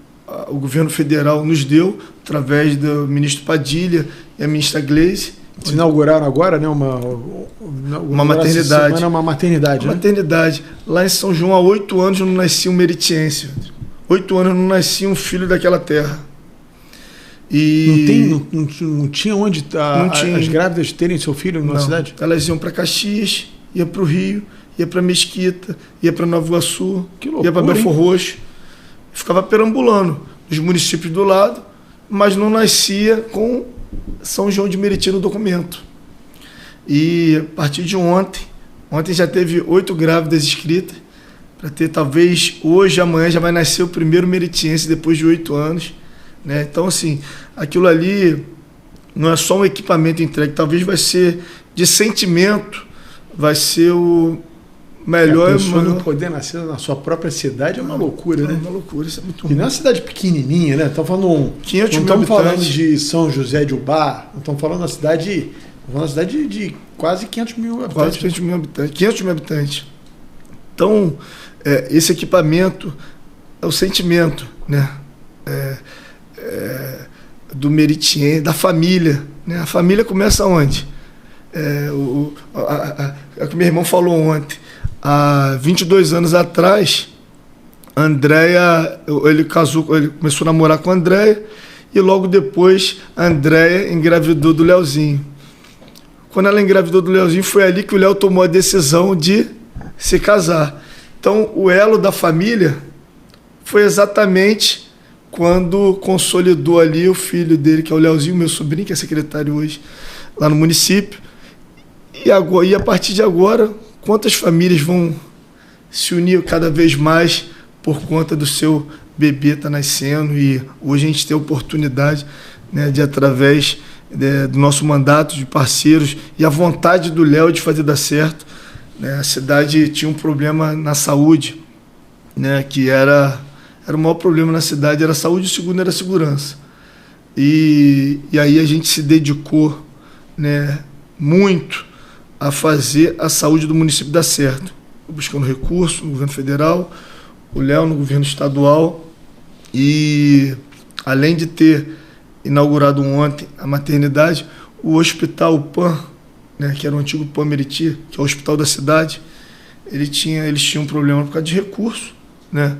governo federal nos deu, através do ministro Padilha e a ministra Gleisi. Vocês inauguraram agora, né, uma maternidade. Uma maternidade, né? Maternidade. Lá em São João, há 8 anos não nascia um meritiense. 8 anos não nascia um filho daquela terra. E não tinha onde as grávidas terem seu filho na cidade? Elas iam para Caxias, ia para o Rio, ia para Mesquita, ia para Nova Iguaçu, ia para Belfor Roxo. Ficava perambulando nos municípios do lado, mas não nascia com São João de Meriti no documento. E a partir de ontem já teve 8 grávidas inscritas, para ter talvez hoje, amanhã já vai nascer o primeiro meritiense depois de 8 anos. Né? Então, assim, aquilo ali não é só um equipamento entregue, talvez vai ser de sentimento, vai ser o melhor. A pessoa não poder nascer na sua própria cidade é uma loucura, né? É uma loucura, isso é muito ruim. E não é uma cidade pequenininha, né? Estamos falando, 500 não mil estamos falando habitantes. de São José de Ubá, não estamos falando da cidade, de quase 500 mil habitantes. Quase 500 mil habitantes. 500 mil habitantes. Então, esse equipamento é o sentimento, né? Do meritiense, da família. Né? A família começa onde? O que meu irmão falou ontem. Há 22 anos atrás, a Andréia, ele começou a namorar com a Andréia e logo depois a Andréia engravidou do Leozinho. Quando ela engravidou do Leozinho, foi ali que o Léo tomou a decisão de se casar. Então, o elo da família foi exatamente quando consolidou ali o filho dele, que é o Leozinho, meu sobrinho, que é secretário hoje lá no município. E a partir de agora, quantas famílias vão se unir cada vez mais por conta do seu bebê estar nascendo? E hoje a gente tem a oportunidade, né, de, através do nosso mandato de parceiros e a vontade do Léo de fazer dar certo, né? A cidade tinha um problema na saúde, né, que era o maior problema na cidade, era a saúde, o segundo era a segurança. E aí a gente se dedicou, né, muito a fazer a saúde do município dar certo, buscando recurso no governo federal, o Léo no governo estadual, e além de ter inaugurado ontem a maternidade, o hospital PAN, né, que era o antigo PAN Meriti, que é o hospital da cidade, eles tinham um problema por causa de recurso, né,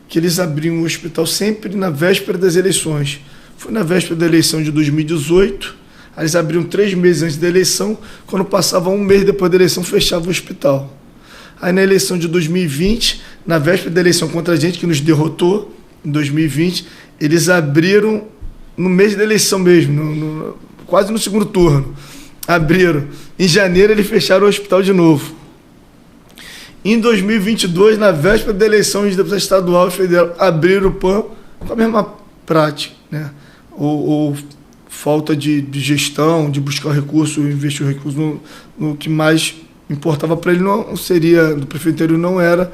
que eles abriam o hospital sempre na véspera das eleições. Foi na véspera da eleição de 2018, eles abriam 3 meses antes da eleição, quando passava um mês depois da eleição, fechava o hospital. Aí na eleição de 2020, na véspera da eleição contra a gente, que nos derrotou em 2020, eles abriram no mês da eleição mesmo, quase no segundo turno. Abriram. Em janeiro eles fecharam o hospital de novo. Em 2022, na véspera da eleição de deputado estadual e federal, abriram o PAN com a mesma prática, né? Ou falta de gestão, de buscar recurso, investir o recurso no que mais importava para ele, não seria, do prefeito não era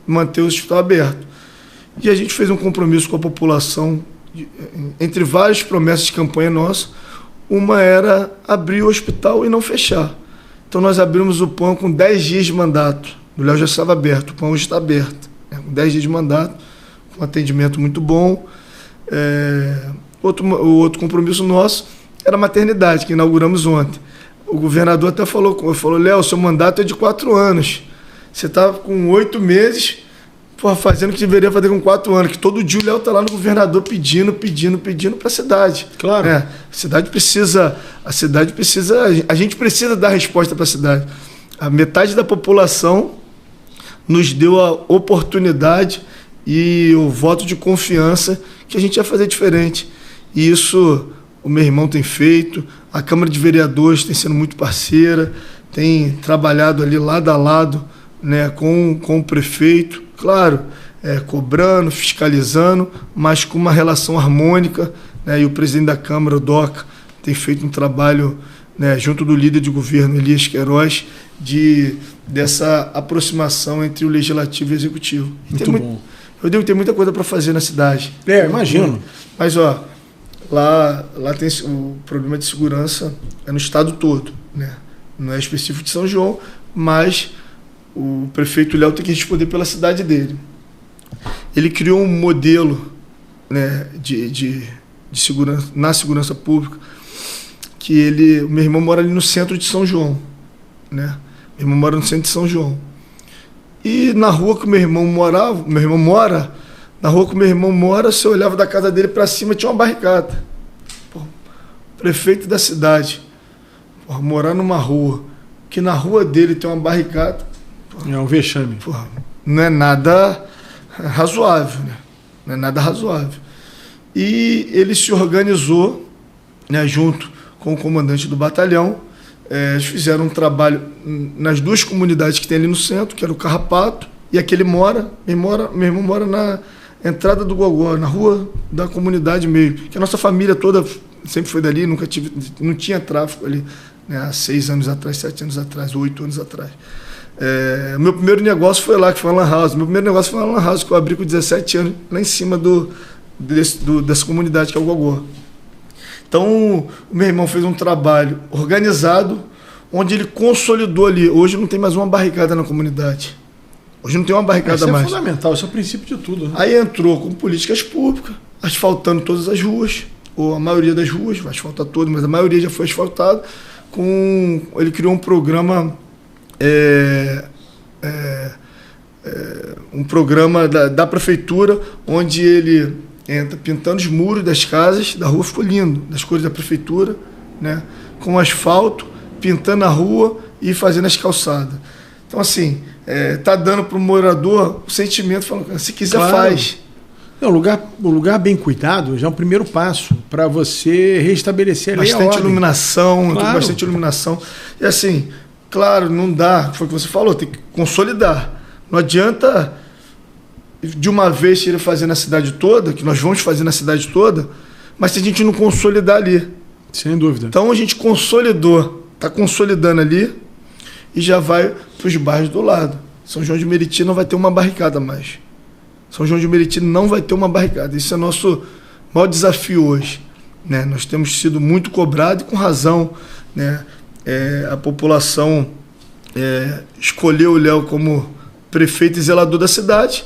manter o hospital aberto. E a gente fez um compromisso com a população, entre várias promessas de campanha nossa, uma era abrir o hospital e não fechar. Então nós abrimos o PAN com 10 dias de mandato. O Léo já estava aberto, o PAN hoje está aberto, né? Com 10 dias de mandato, com atendimento muito bom. O outro compromisso nosso era a maternidade, que inauguramos ontem. O governador até falou, Léo, seu mandato é de 4 anos. Você está com 8 meses, fazendo o que deveria fazer com 4 anos, que todo dia o Léo está lá no governador pedindo para a cidade. Claro. A cidade precisa, a gente precisa dar resposta para a cidade. A metade da população nos deu a oportunidade e o voto de confiança que a gente ia fazer diferente. E isso o meu irmão tem feito, a Câmara de Vereadores tem sido muito parceira, tem trabalhado ali lado a lado, né, com o prefeito, claro, cobrando, fiscalizando, mas com uma relação harmônica, né, e o presidente da Câmara, o Doca, tem feito um trabalho, né, junto do líder de governo, Elias Queiroz, dessa aproximação entre o Legislativo e o Executivo. Muito bom. Eu digo que tem muita coisa para fazer na cidade. Imagino. Mas, lá tem o problema de segurança no estado todo, né? Não é específico de São João, mas o prefeito Léo tem que responder pela cidade dele. Ele criou um modelo, né, de segurança, na segurança pública, que o meu irmão mora ali no centro de São João, né? Meu irmão mora no centro de São João. E na rua que o meu irmão mora, você olhava da casa dele para cima, tinha uma barricada. Pô, prefeito da cidade, morar numa rua, que na rua dele tem uma barricada. É um vexame. Pô, não é nada razoável, né? Não é nada razoável. E ele se organizou, né, junto com o comandante do batalhão. Eles fizeram um trabalho nas 2 comunidades que tem ali no centro, que era o Carrapato, e aqui meu irmão mora na entrada do Gogó, na rua da comunidade mesmo, que a nossa família toda sempre foi dali, não tinha tráfico ali, né, há 6 anos atrás, 7 anos atrás, 8 anos atrás. Meu primeiro negócio foi lá, que foi uma lan house. Meu primeiro negócio foi uma lan house que eu abri com 17 anos, lá em cima dessa comunidade que é o Gogó. Então, o meu irmão fez um trabalho organizado, onde ele consolidou ali. Hoje não tem mais uma barricada na comunidade. Hoje não tem uma barricada mais. Isso é fundamental, isso é o princípio de tudo, né? Aí entrou com políticas públicas, asfaltando todas as ruas, ou a maioria das ruas, vai asfaltar todas, mas a maioria já foi asfaltada. Ele criou um programa, um programa da prefeitura, onde ele entra pintando os muros das casas, da rua ficou lindo, das cores da prefeitura, né, com asfalto, pintando a rua e fazendo as calçadas. Então, assim, tá dando para o morador o sentimento, falando, se quiser, claro, faz. O lugar bem cuidado já é um primeiro passo para você restabelecer a lei. Bastante iluminação, claro. Bastante iluminação. E assim, claro, não dá, foi o que você falou, tem que consolidar. Não adianta de uma vez ir fazer na cidade toda, que nós vamos fazer na cidade toda, mas se a gente não consolidar ali. Sem dúvida. Então a gente consolidou, está consolidando ali e já vai para os bairros do lado. São João de Meriti não vai ter uma barricada mais. São João de Meriti não vai ter uma barricada. Isso é nosso maior desafio hoje, né? Nós temos sido muito cobrados e com razão, né? A população escolheu o Léo como prefeito e zelador da cidade.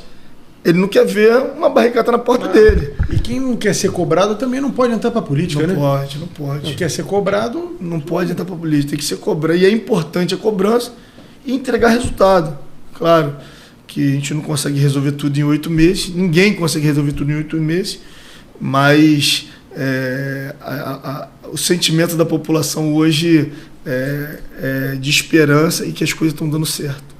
Ele não quer ver uma barricada na porta dele. E quem não quer ser cobrado também não pode entrar para a política, né? Não pode. Não quer ser cobrado, não pode entrar para a política, tem que ser cobrado. E é importante a cobrança e entregar resultado. Claro que a gente não consegue resolver tudo em 8 meses, ninguém consegue resolver tudo em 8 meses, mas o sentimento da população hoje é de esperança e que as coisas estão dando certo.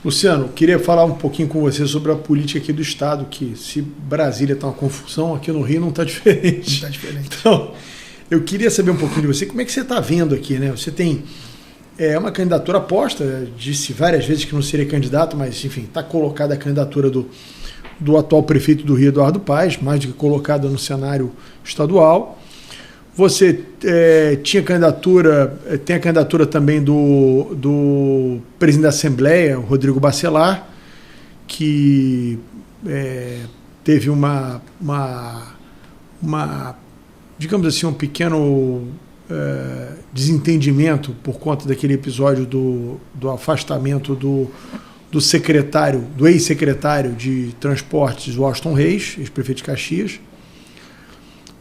Luciano, queria falar um pouquinho com você sobre a política aqui do Estado, que se Brasília está uma confusão, aqui no Rio não está diferente. Não está diferente. Então, eu queria saber um pouquinho de você, como é que você está vendo aqui, né? Você tem uma candidatura posta, disse várias vezes que não seria candidato, mas, enfim, está colocada a candidatura do atual prefeito do Rio, Eduardo Paes, mais do que colocada no cenário estadual. Você tem a candidatura também do presidente da Assembleia, o Rodrigo Bacelar, que teve digamos assim, um pequeno desentendimento por conta daquele episódio do afastamento do ex-secretário de Transportes, Washington Reis, ex-prefeito de Caxias.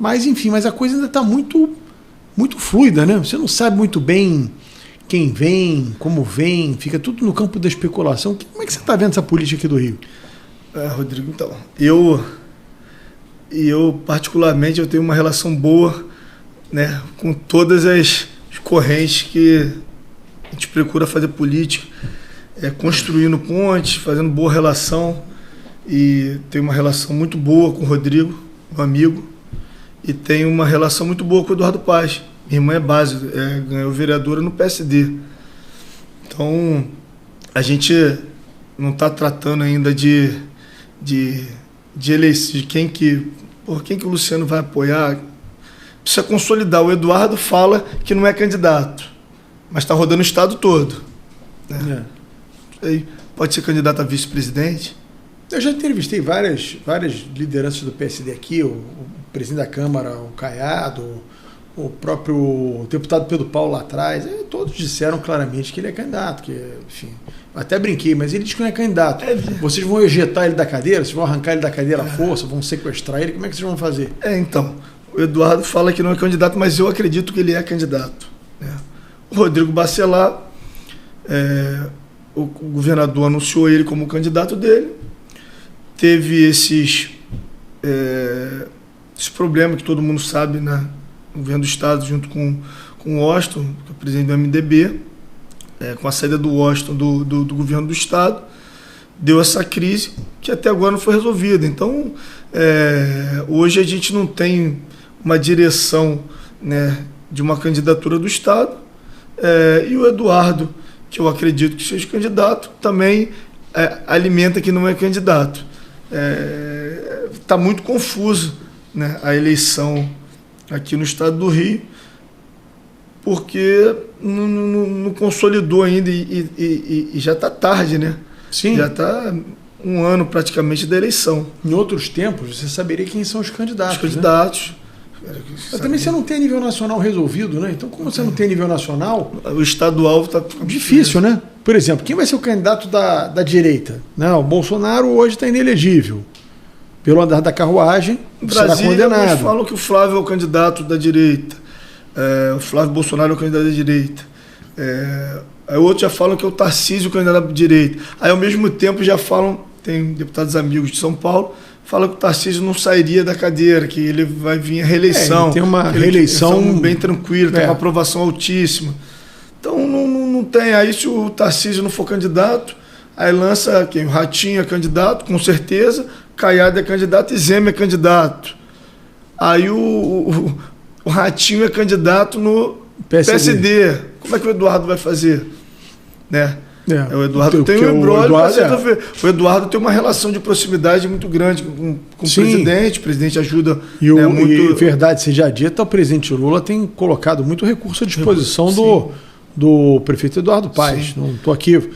Mas, enfim, a coisa ainda está muito, muito fluida, né? Você não sabe muito bem quem vem, como vem, fica tudo no campo da especulação. Como é que você está vendo essa política aqui do Rio? Rodrigo, então, eu particularmente, eu tenho uma relação boa, né, com todas as correntes que a gente procura fazer política, construindo pontes, fazendo boa relação, e tenho uma relação muito boa com o Rodrigo, meu amigo, e tenho uma relação muito boa com o Eduardo Paes. Minha irmã é base, ganhou vereadora no PSD. Então, a gente não está tratando ainda de eleição, de quem que o Luciano vai apoiar. Precisa consolidar. O Eduardo fala que não é candidato, mas está rodando o estado todo. Né? Pode ser candidato a vice-presidente. Eu já entrevistei várias lideranças do PSD aqui, o presidente da Câmara, o Caiado, o próprio deputado Pedro Paulo lá atrás, todos disseram claramente que ele é candidato, que, enfim, até brinquei, mas ele diz que não é candidato. Vocês vão ejetar ele da cadeira, vocês vão arrancar ele da cadeira à força, vão sequestrar ele, como é que vocês vão fazer? Então, o Eduardo fala que não é candidato, mas eu acredito que ele é candidato. Né? O Rodrigo Bacelar, o governador anunciou ele como candidato dele, teve esse problema que todo mundo sabe, né? O governo do estado junto com o Washington, que é o presidente do MDB, com a saída do Washington do governo do estado, deu essa crise que até agora não foi resolvida. Então, hoje a gente não tem uma direção, né, de uma candidatura do estado, e o Eduardo, que eu acredito que seja candidato, também alimenta que não é candidato. Está muito confuso, né, a eleição aqui no estado do Rio, porque não consolidou ainda e já está tarde, né? Sim. Já está um ano praticamente da eleição. Em outros tempos, você saberia quem são os candidatos. Os candidatos. Né? Mas também você não tem nível nacional resolvido, né? Então, como você não tem nível nacional... O estadual está... Difícil, né? Por exemplo, quem vai ser o candidato da direita? Não, o Bolsonaro hoje está inelegível. Pelo andar da carruagem, será condenado. Eles falam que o Flávio é o candidato da direita. O Flávio Bolsonaro é o candidato da direita. Aí outros já falam que é o Tarcísio o candidato da direita. Aí, ao mesmo tempo, já falam, tem deputados amigos de São Paulo, falam que o Tarcísio não sairia da cadeira, que ele vai vir a reeleição. Ele tem uma reeleição bem tranquila, tem uma aprovação altíssima. Então, não tem. Aí, se o Tarcísio não for candidato, aí lança quem? O Ratinho é candidato, com certeza. Caiado é candidato e Zema é candidato. Aí o Ratinho é candidato no PSD. Como é que o Eduardo vai fazer? Né? O Eduardo tem um embrólio. O Eduardo tem uma relação de proximidade muito grande com o presidente. O presidente ajuda muito. E verdade seja dita, o presidente Lula tem colocado muito recurso à disposição do prefeito Eduardo Paes. Sim. Não estou aqui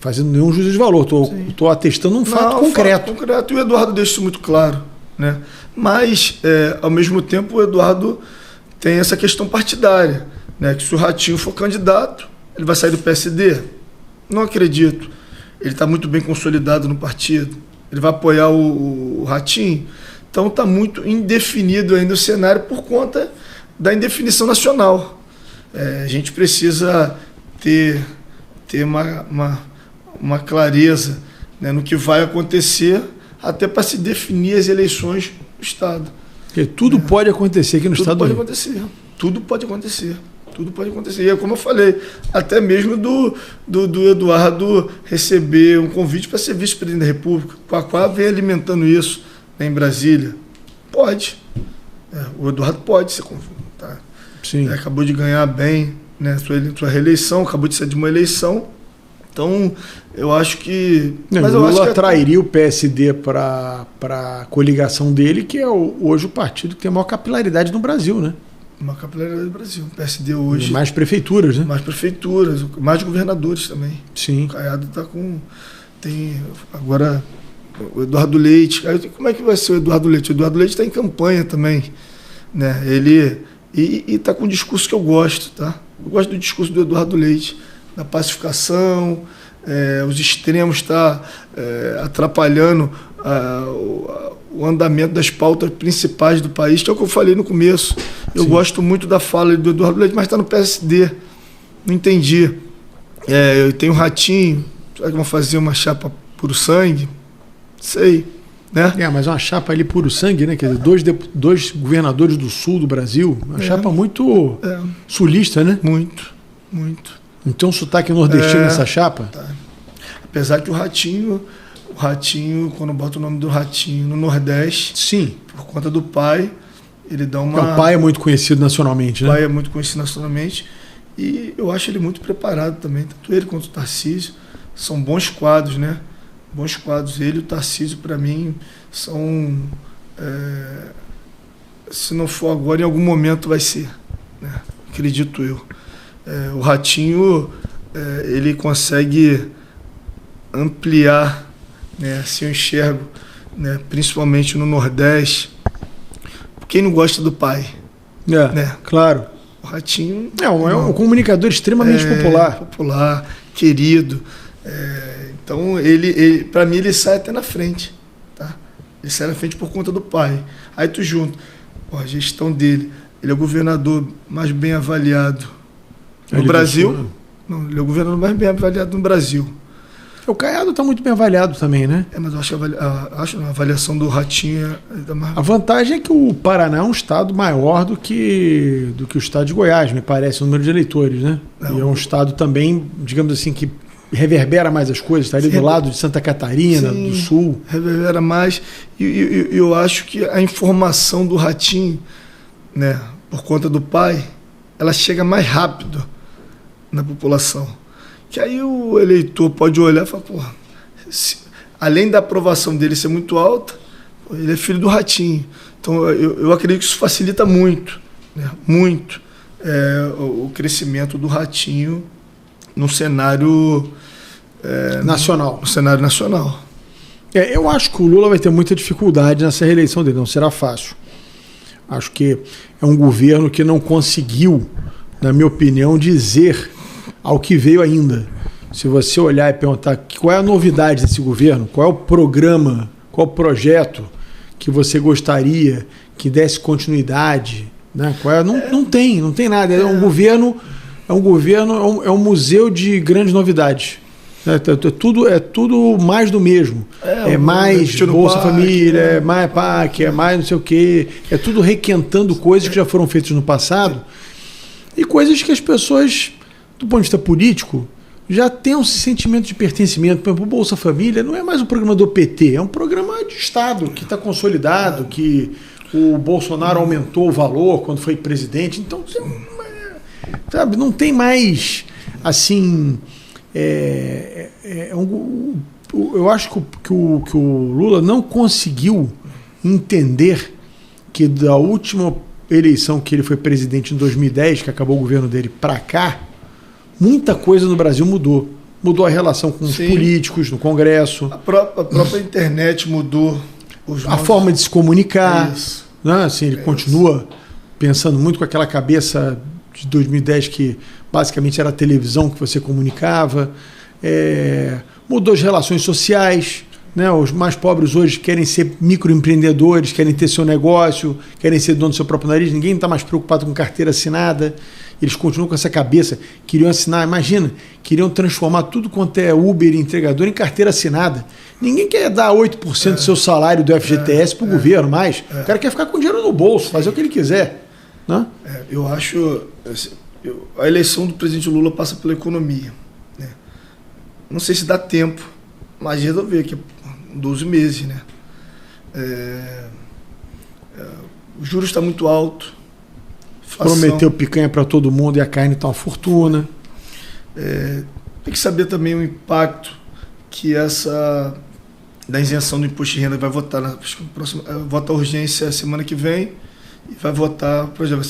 fazendo nenhum juízo de valor, estou atestando um fato concreto. E o Eduardo deixa isso muito claro. Né? Mas, ao mesmo tempo, o Eduardo tem essa questão partidária, né? Que se o Ratinho for candidato, ele vai sair do PSD? Não acredito. Ele está muito bem consolidado no partido. Ele vai apoiar o Ratinho? Então está muito indefinido ainda o cenário por conta da indefinição nacional. A gente precisa ter uma clareza, né, no que vai acontecer, até para se definir as eleições do Estado. Porque tudo pode acontecer aqui no Estado do Rio. Tudo pode acontecer. Tudo pode acontecer. E é como eu falei, até mesmo do Eduardo receber um convite para ser vice-presidente da República. O Quaquá vem alimentando isso, né, em Brasília. Pode. O Eduardo pode ser convite. Tá? Sim. Acabou de ganhar bem, né, sua reeleição, acabou de sair de uma eleição. Então, eu acho que... Mas o Lula atrairia o PSD para a coligação dele, que é hoje o partido que tem a maior capilaridade no Brasil, né? Uma capilaridade do Brasil. O PSD hoje... E mais prefeituras, né? Mais prefeituras, mais governadores também. Sim. O Caiado está com... Tem agora o Eduardo Leite. Aí, como é que vai ser o Eduardo Leite? O Eduardo Leite está em campanha também, né? Ele... E está com um discurso que eu gosto, tá? Eu gosto do discurso do Eduardo Leite, da pacificação, os extremos estão atrapalhando o andamento das pautas principais do país, que é o que eu falei no começo. Eu Sim. gosto muito da fala do Eduardo Leite, mas está no PSD. Não entendi. Eu tenho um Ratinho, será que vão fazer uma chapa puro sangue? Sei. Né? Mas uma chapa ali puro sangue, né? Quer dizer, dois governadores do sul do Brasil, uma chapa muito sulista, né? Muito, muito. Então, sotaque nordestino nessa chapa? Tá. Apesar que o Ratinho, quando bota o nome do Ratinho no Nordeste, sim, por conta do pai, ele dá uma... O pai é muito conhecido nacionalmente, né? O pai é muito conhecido nacionalmente e eu acho ele muito preparado também, tanto ele quanto o Tarcísio. São bons quadros, né? Bons quadros. Ele e o Tarcísio, para mim, são... se não for agora, em algum momento vai ser, né? Acredito eu. O Ratinho, ele consegue ampliar, né? Assim eu enxergo, né? Principalmente no Nordeste. Quem não gosta do pai? Né? Claro. O Ratinho... É um comunicador extremamente popular. Popular, querido. Então, ele para mim, ele sai até na frente. Tá? Ele sai na frente por conta do pai. Aí tu junto, a gestão dele. Ele é o governador mais bem avaliado no Brasil. Não, ele é o governador mais bem avaliado no Brasil. O Caiado está muito bem avaliado também, né? Mas eu acho a avaliação do Ratinho é mais... A vantagem é que o Paraná é um estado maior do que o estado de Goiás, me parece, o número de eleitores, né? E é um estado também, digamos assim, que reverbera mais as coisas, está ali do lado de Santa Catarina, do Sul. Reverbera mais. E eu acho que a informação do Ratinho, né, por conta do pai, ela chega mais rápido na população. Que aí o eleitor pode olhar e falar, porra, além da aprovação dele ser muito alta, ele é filho do Ratinho. Então eu acredito que isso facilita muito, né, muito o crescimento do Ratinho no cenário nacional. No cenário nacional. Eu acho que o Lula vai ter muita dificuldade nessa reeleição dele, não será fácil. Acho que é um governo que não conseguiu, na minha opinião, dizer ao que veio ainda. Se você olhar e perguntar qual é a novidade desse governo, qual é o programa, qual é o projeto que você gostaria que desse continuidade, né? Não tem nada. É um governo, é um museu de grandes novidades. É tudo mais do mesmo. É mais Bolsa Família, é mais PAC, é mais não sei o quê. É tudo requentando coisas que já foram feitas no passado e coisas que as pessoas, do ponto de vista político, já têm um sentimento de pertencimento. Por exemplo, o Bolsa Família não é mais um programa do PT, é um programa de Estado que está consolidado, que o Bolsonaro aumentou o valor quando foi presidente. Então, sabe, não tem mais assim... eu acho que o Lula não conseguiu entender que da última eleição que ele foi presidente em 2010, que acabou o governo dele, para cá, muita coisa no Brasil mudou. Mudou a relação com os políticos no Congresso. A própria internet mudou. A forma de se comunicar. Né? Assim, ele continua pensando muito com aquela cabeça de 2010 que basicamente era a televisão que você comunicava. Mudou as relações sociais. Né? Os mais pobres hoje querem ser microempreendedores, querem ter seu negócio, querem ser dono do seu próprio nariz. Ninguém está mais preocupado com carteira assinada. Eles continuam com essa cabeça. Queriam assinar, imagina, queriam transformar tudo quanto é Uber e entregador em carteira assinada. Ninguém quer dar 8% do seu salário do FGTS para o governo mais. O cara quer ficar com dinheiro no bolso, fazer o que ele quiser. Né? Eu acho... a eleição do presidente Lula passa pela economia, né? Não sei se dá tempo, mas resolver que 12 meses, né? O juros está muito alto. Prometeu picanha para todo mundo e a carne está uma fortuna. Tem que saber também o impacto que da isenção do imposto de renda vai votar na próxima, vota a urgência semana que vem e vai votar o projeto.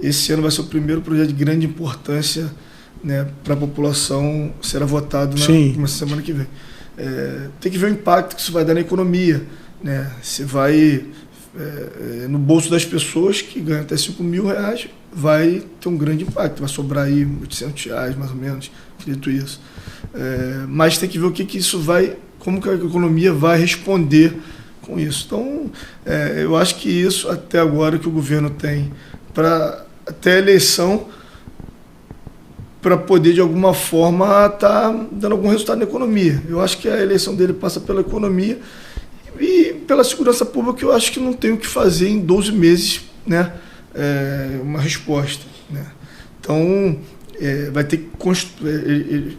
Esse ano vai ser o primeiro projeto de grande importância, né, para a população, será votado na semana que vem. Tem que ver o impacto que isso vai dar na economia, né? Se vai no bolso das pessoas que ganham até R$5.000, vai ter um grande impacto, vai sobrar aí R$800 mais ou menos, acredito isso. Mas tem que ver o que isso vai, como que a economia vai responder com isso. Então, eu acho que isso até agora que o governo tem para até a eleição, para poder de alguma forma estar dando algum resultado na economia. Eu acho que a eleição dele passa pela economia e pela segurança pública. Eu acho que não tem o que fazer em 12 meses, né? Uma resposta, né? Então, vai ter que construir,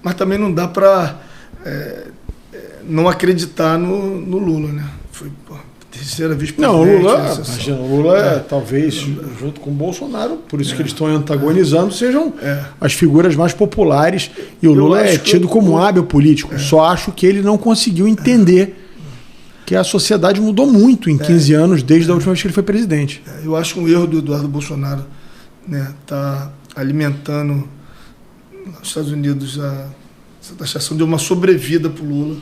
mas também não dá para não acreditar no Lula, né? Foi terceira vez presidente. Não, o Lula talvez, junto com o Bolsonaro, por isso que eles estão antagonizando, sejam as figuras mais populares. E o Lula é tido como um hábil político. Só acho que ele não conseguiu entender que a sociedade mudou muito em 15 anos, desde a última vez que ele foi presidente. Eu acho um erro do Eduardo Bolsonaro, né, tá alimentando nos Estados Unidos essa taxação, deu uma sobrevida para o Lula.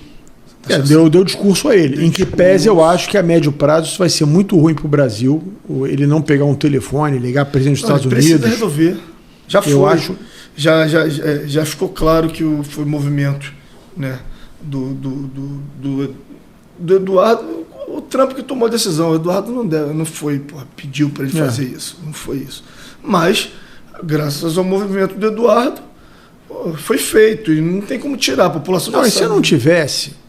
Deu discurso a ele. Em que pese, eu acho que a médio prazo isso vai ser muito ruim para o Brasil. Ele não pegar um telefone, ligar para o presidente dos Estados Unidos. Precisa resolver. Já foi. Eu acho... já ficou claro que foi o movimento, né, do Eduardo. O Trump que tomou a decisão. O Eduardo não foi, pediu para ele fazer isso. Não foi isso. Mas, graças ao movimento do Eduardo, foi feito. E não tem como tirar. A população não, e se não tivesse...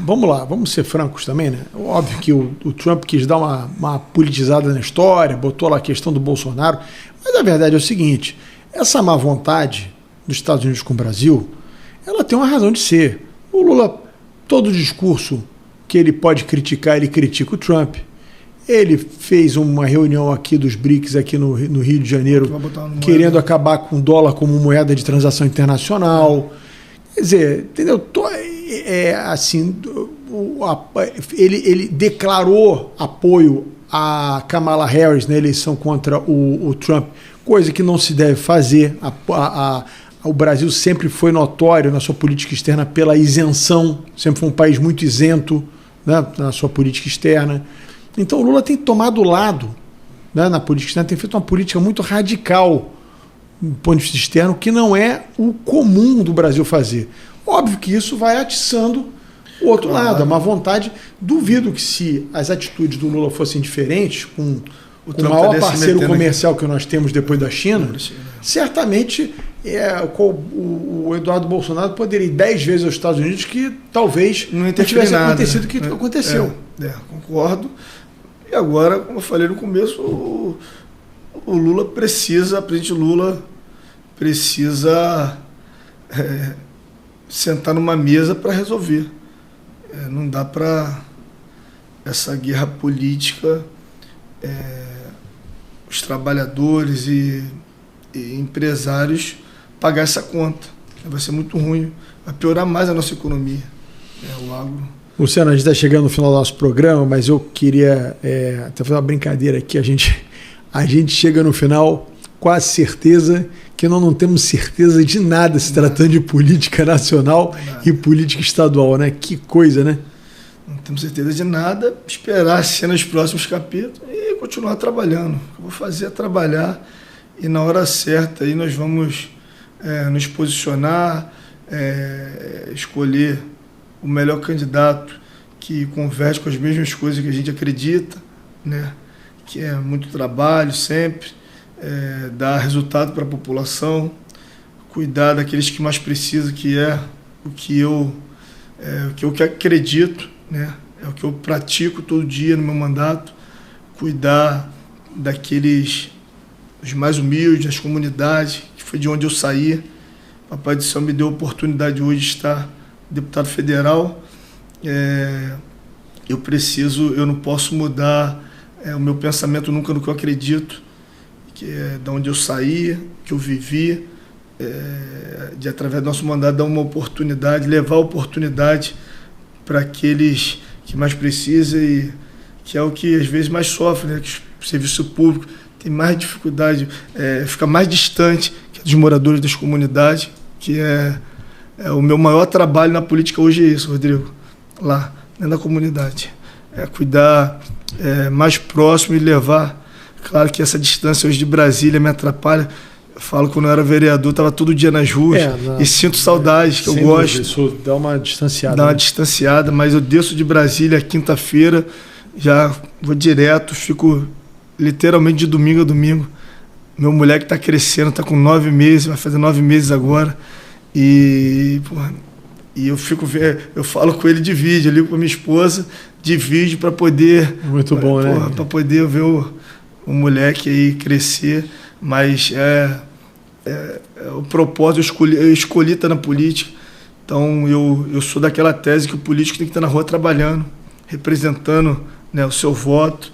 Vamos lá, vamos ser francos também, né? Óbvio que o Trump quis dar uma politizada na história, botou lá a questão do Bolsonaro, mas a verdade é o seguinte, essa má vontade dos Estados Unidos com o Brasil, ela tem uma razão de ser. O Lula, todo discurso que ele pode criticar, ele critica o Trump. Ele fez uma reunião aqui dos BRICS aqui no Rio de Janeiro, querendo acabar com o dólar como moeda de transação internacional. Quer dizer, entendeu? Assim, ele declarou apoio a Kamala Harris na eleição contra o Trump, coisa que não se deve fazer. O Brasil sempre foi notório na sua política externa pela isenção, sempre foi um país muito isento, né, na sua política externa. Então o Lula tem tomado lado, né, na política externa, tem feito uma política muito radical do ponto de vista externo, que não é o comum do Brasil fazer. Óbvio que isso vai atiçando o outro lado, a má vontade. Duvido que se as atitudes do Lula fossem diferentes, com o maior parceiro comercial que nós temos depois da China, certamente o Eduardo Bolsonaro poderia ir 10 vezes aos Estados Unidos que talvez não tivesse acontecido o que aconteceu. Concordo. E agora, como eu falei no começo, o Lula precisa, o presidente Lula precisa sentar numa mesa para resolver. Não dá para essa guerra política, os trabalhadores e empresários pagar essa conta. Vai ser muito ruim, vai piorar mais a nossa economia, o agro. Luciano, a gente está chegando no final do nosso programa, mas eu queria até fazer uma brincadeira aqui. A gente chega no final com a certeza que nós não temos certeza de nada se tratando de política nacional e política estadual, né? Que coisa, né? Não temos certeza de nada, esperar as cenas dos próximos capítulos e continuar trabalhando. O que eu vou fazer é trabalhar e na hora certa aí nós vamos nos posicionar, escolher o melhor candidato que converge com as mesmas coisas que a gente acredita, né? Que é muito trabalho sempre, dar resultado para a população, cuidar daqueles que mais precisam, que é o que eu acredito, né? É o que eu pratico todo dia no meu mandato, cuidar daqueles os mais humildes, das comunidades, que foi de onde eu saí. Papai do Céu me deu a oportunidade hoje de estar deputado federal. Eu não posso mudar o meu pensamento nunca no que eu acredito, que é de onde eu saí, que eu vivi, de através do nosso mandato dar uma oportunidade, levar a oportunidade para aqueles que mais precisam e que é o que às vezes mais sofre, né? Que o serviço público tem mais dificuldade, fica mais distante dos moradores das comunidades, que é o meu maior trabalho na política hoje é isso, Rodrigo, lá dentro da comunidade. Cuidar mais próximo e levar. Claro que essa distância hoje de Brasília me atrapalha. Eu falo que quando eu era vereador, estava todo dia nas ruas e sinto saudades, que eu gosto. Isso dá uma distanciada. Dá uma distanciada, mas eu desço de Brasília quinta-feira, já vou direto, fico literalmente de domingo a domingo. Meu moleque está crescendo, está com 9 meses, vai fazer 9 meses agora. E eu falo com ele de vídeo, eu ligo com a minha esposa de vídeo para poder... Muito bom, né? Para poder ver o moleque aí crescer, mas o propósito, eu escolhi estar na política, então eu sou daquela tese que o político tem que estar na rua trabalhando, representando, né, o seu voto,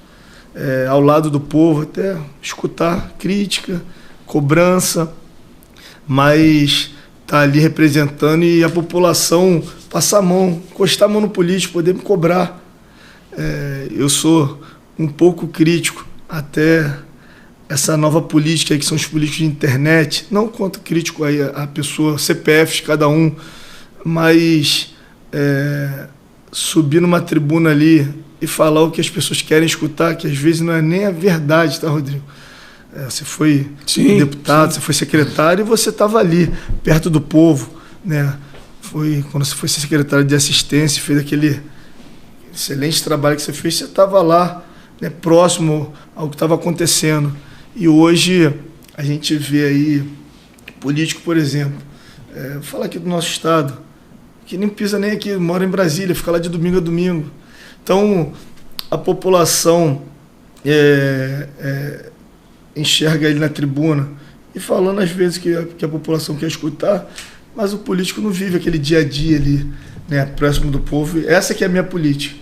ao lado do povo, até escutar crítica, cobrança, mas tá ali representando e a população passar a mão, encostar a mão no político, poder me cobrar. Eu sou um pouco crítico até essa nova política aí, que são os políticos de internet, não quanto crítico aí a pessoa, CPFs cada um, mas subir numa tribuna ali e falar o que as pessoas querem escutar, que às vezes não é nem a verdade, tá, Rodrigo? Você foi deputado, você foi secretário e você estava ali, perto do povo, né? Quando você foi secretário de assistência, fez aquele excelente trabalho que você fez, você estava lá, né, próximo ao que estava acontecendo. E hoje a gente vê aí político, por exemplo, vou falar aqui do nosso estado, que nem pisa nem aqui, mora em Brasília, fica lá de domingo a domingo. Então, a população enxerga ele na tribuna e falando às vezes que a população quer escutar, mas o político não vive aquele dia a dia ali, né, próximo do povo. Essa que é a minha política,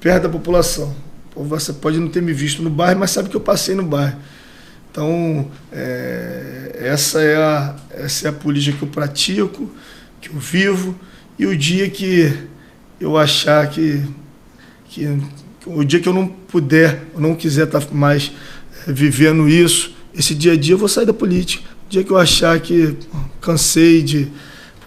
perto da população. Você pode não ter me visto no bairro, mas sabe que eu passei no bairro. Então, essa é a política que eu pratico, que eu vivo, e o dia que eu achar que o dia que eu não puder, eu não quiser estar mais vivendo isso, esse dia a dia eu vou sair da política. O dia que eu achar que cansei de,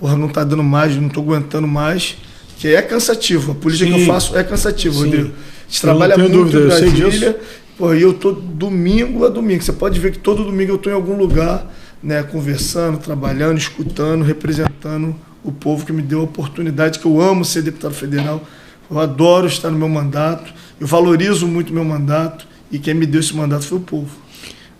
não está dando mais, não estou aguentando mais, que é cansativo, a política que eu faço é cansativa, Rodrigo. A gente trabalha muito em Brasília, e eu estou domingo a domingo. Você pode ver que todo domingo eu estou em algum lugar, né, conversando, trabalhando, escutando, representando o povo que me deu a oportunidade, que eu amo ser deputado federal. Eu adoro estar no meu mandato, eu valorizo muito o meu mandato e quem me deu esse mandato foi o povo.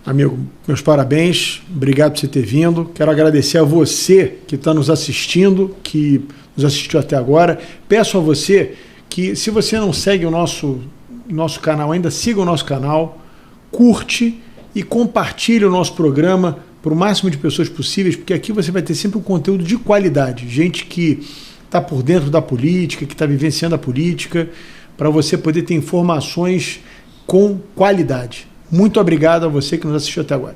Amigo, meus parabéns, obrigado por você ter vindo. Quero agradecer a você que está nos assistindo, que nos assistiu até agora. Peço a você que, se você não segue o nosso canal ainda, siga o nosso canal, curte e compartilhe o nosso programa para o máximo de pessoas possíveis, porque aqui você vai ter sempre um conteúdo de qualidade, gente que está por dentro da política, que está vivenciando a política, para você poder ter informações com qualidade. Muito obrigado a você que nos assistiu até agora.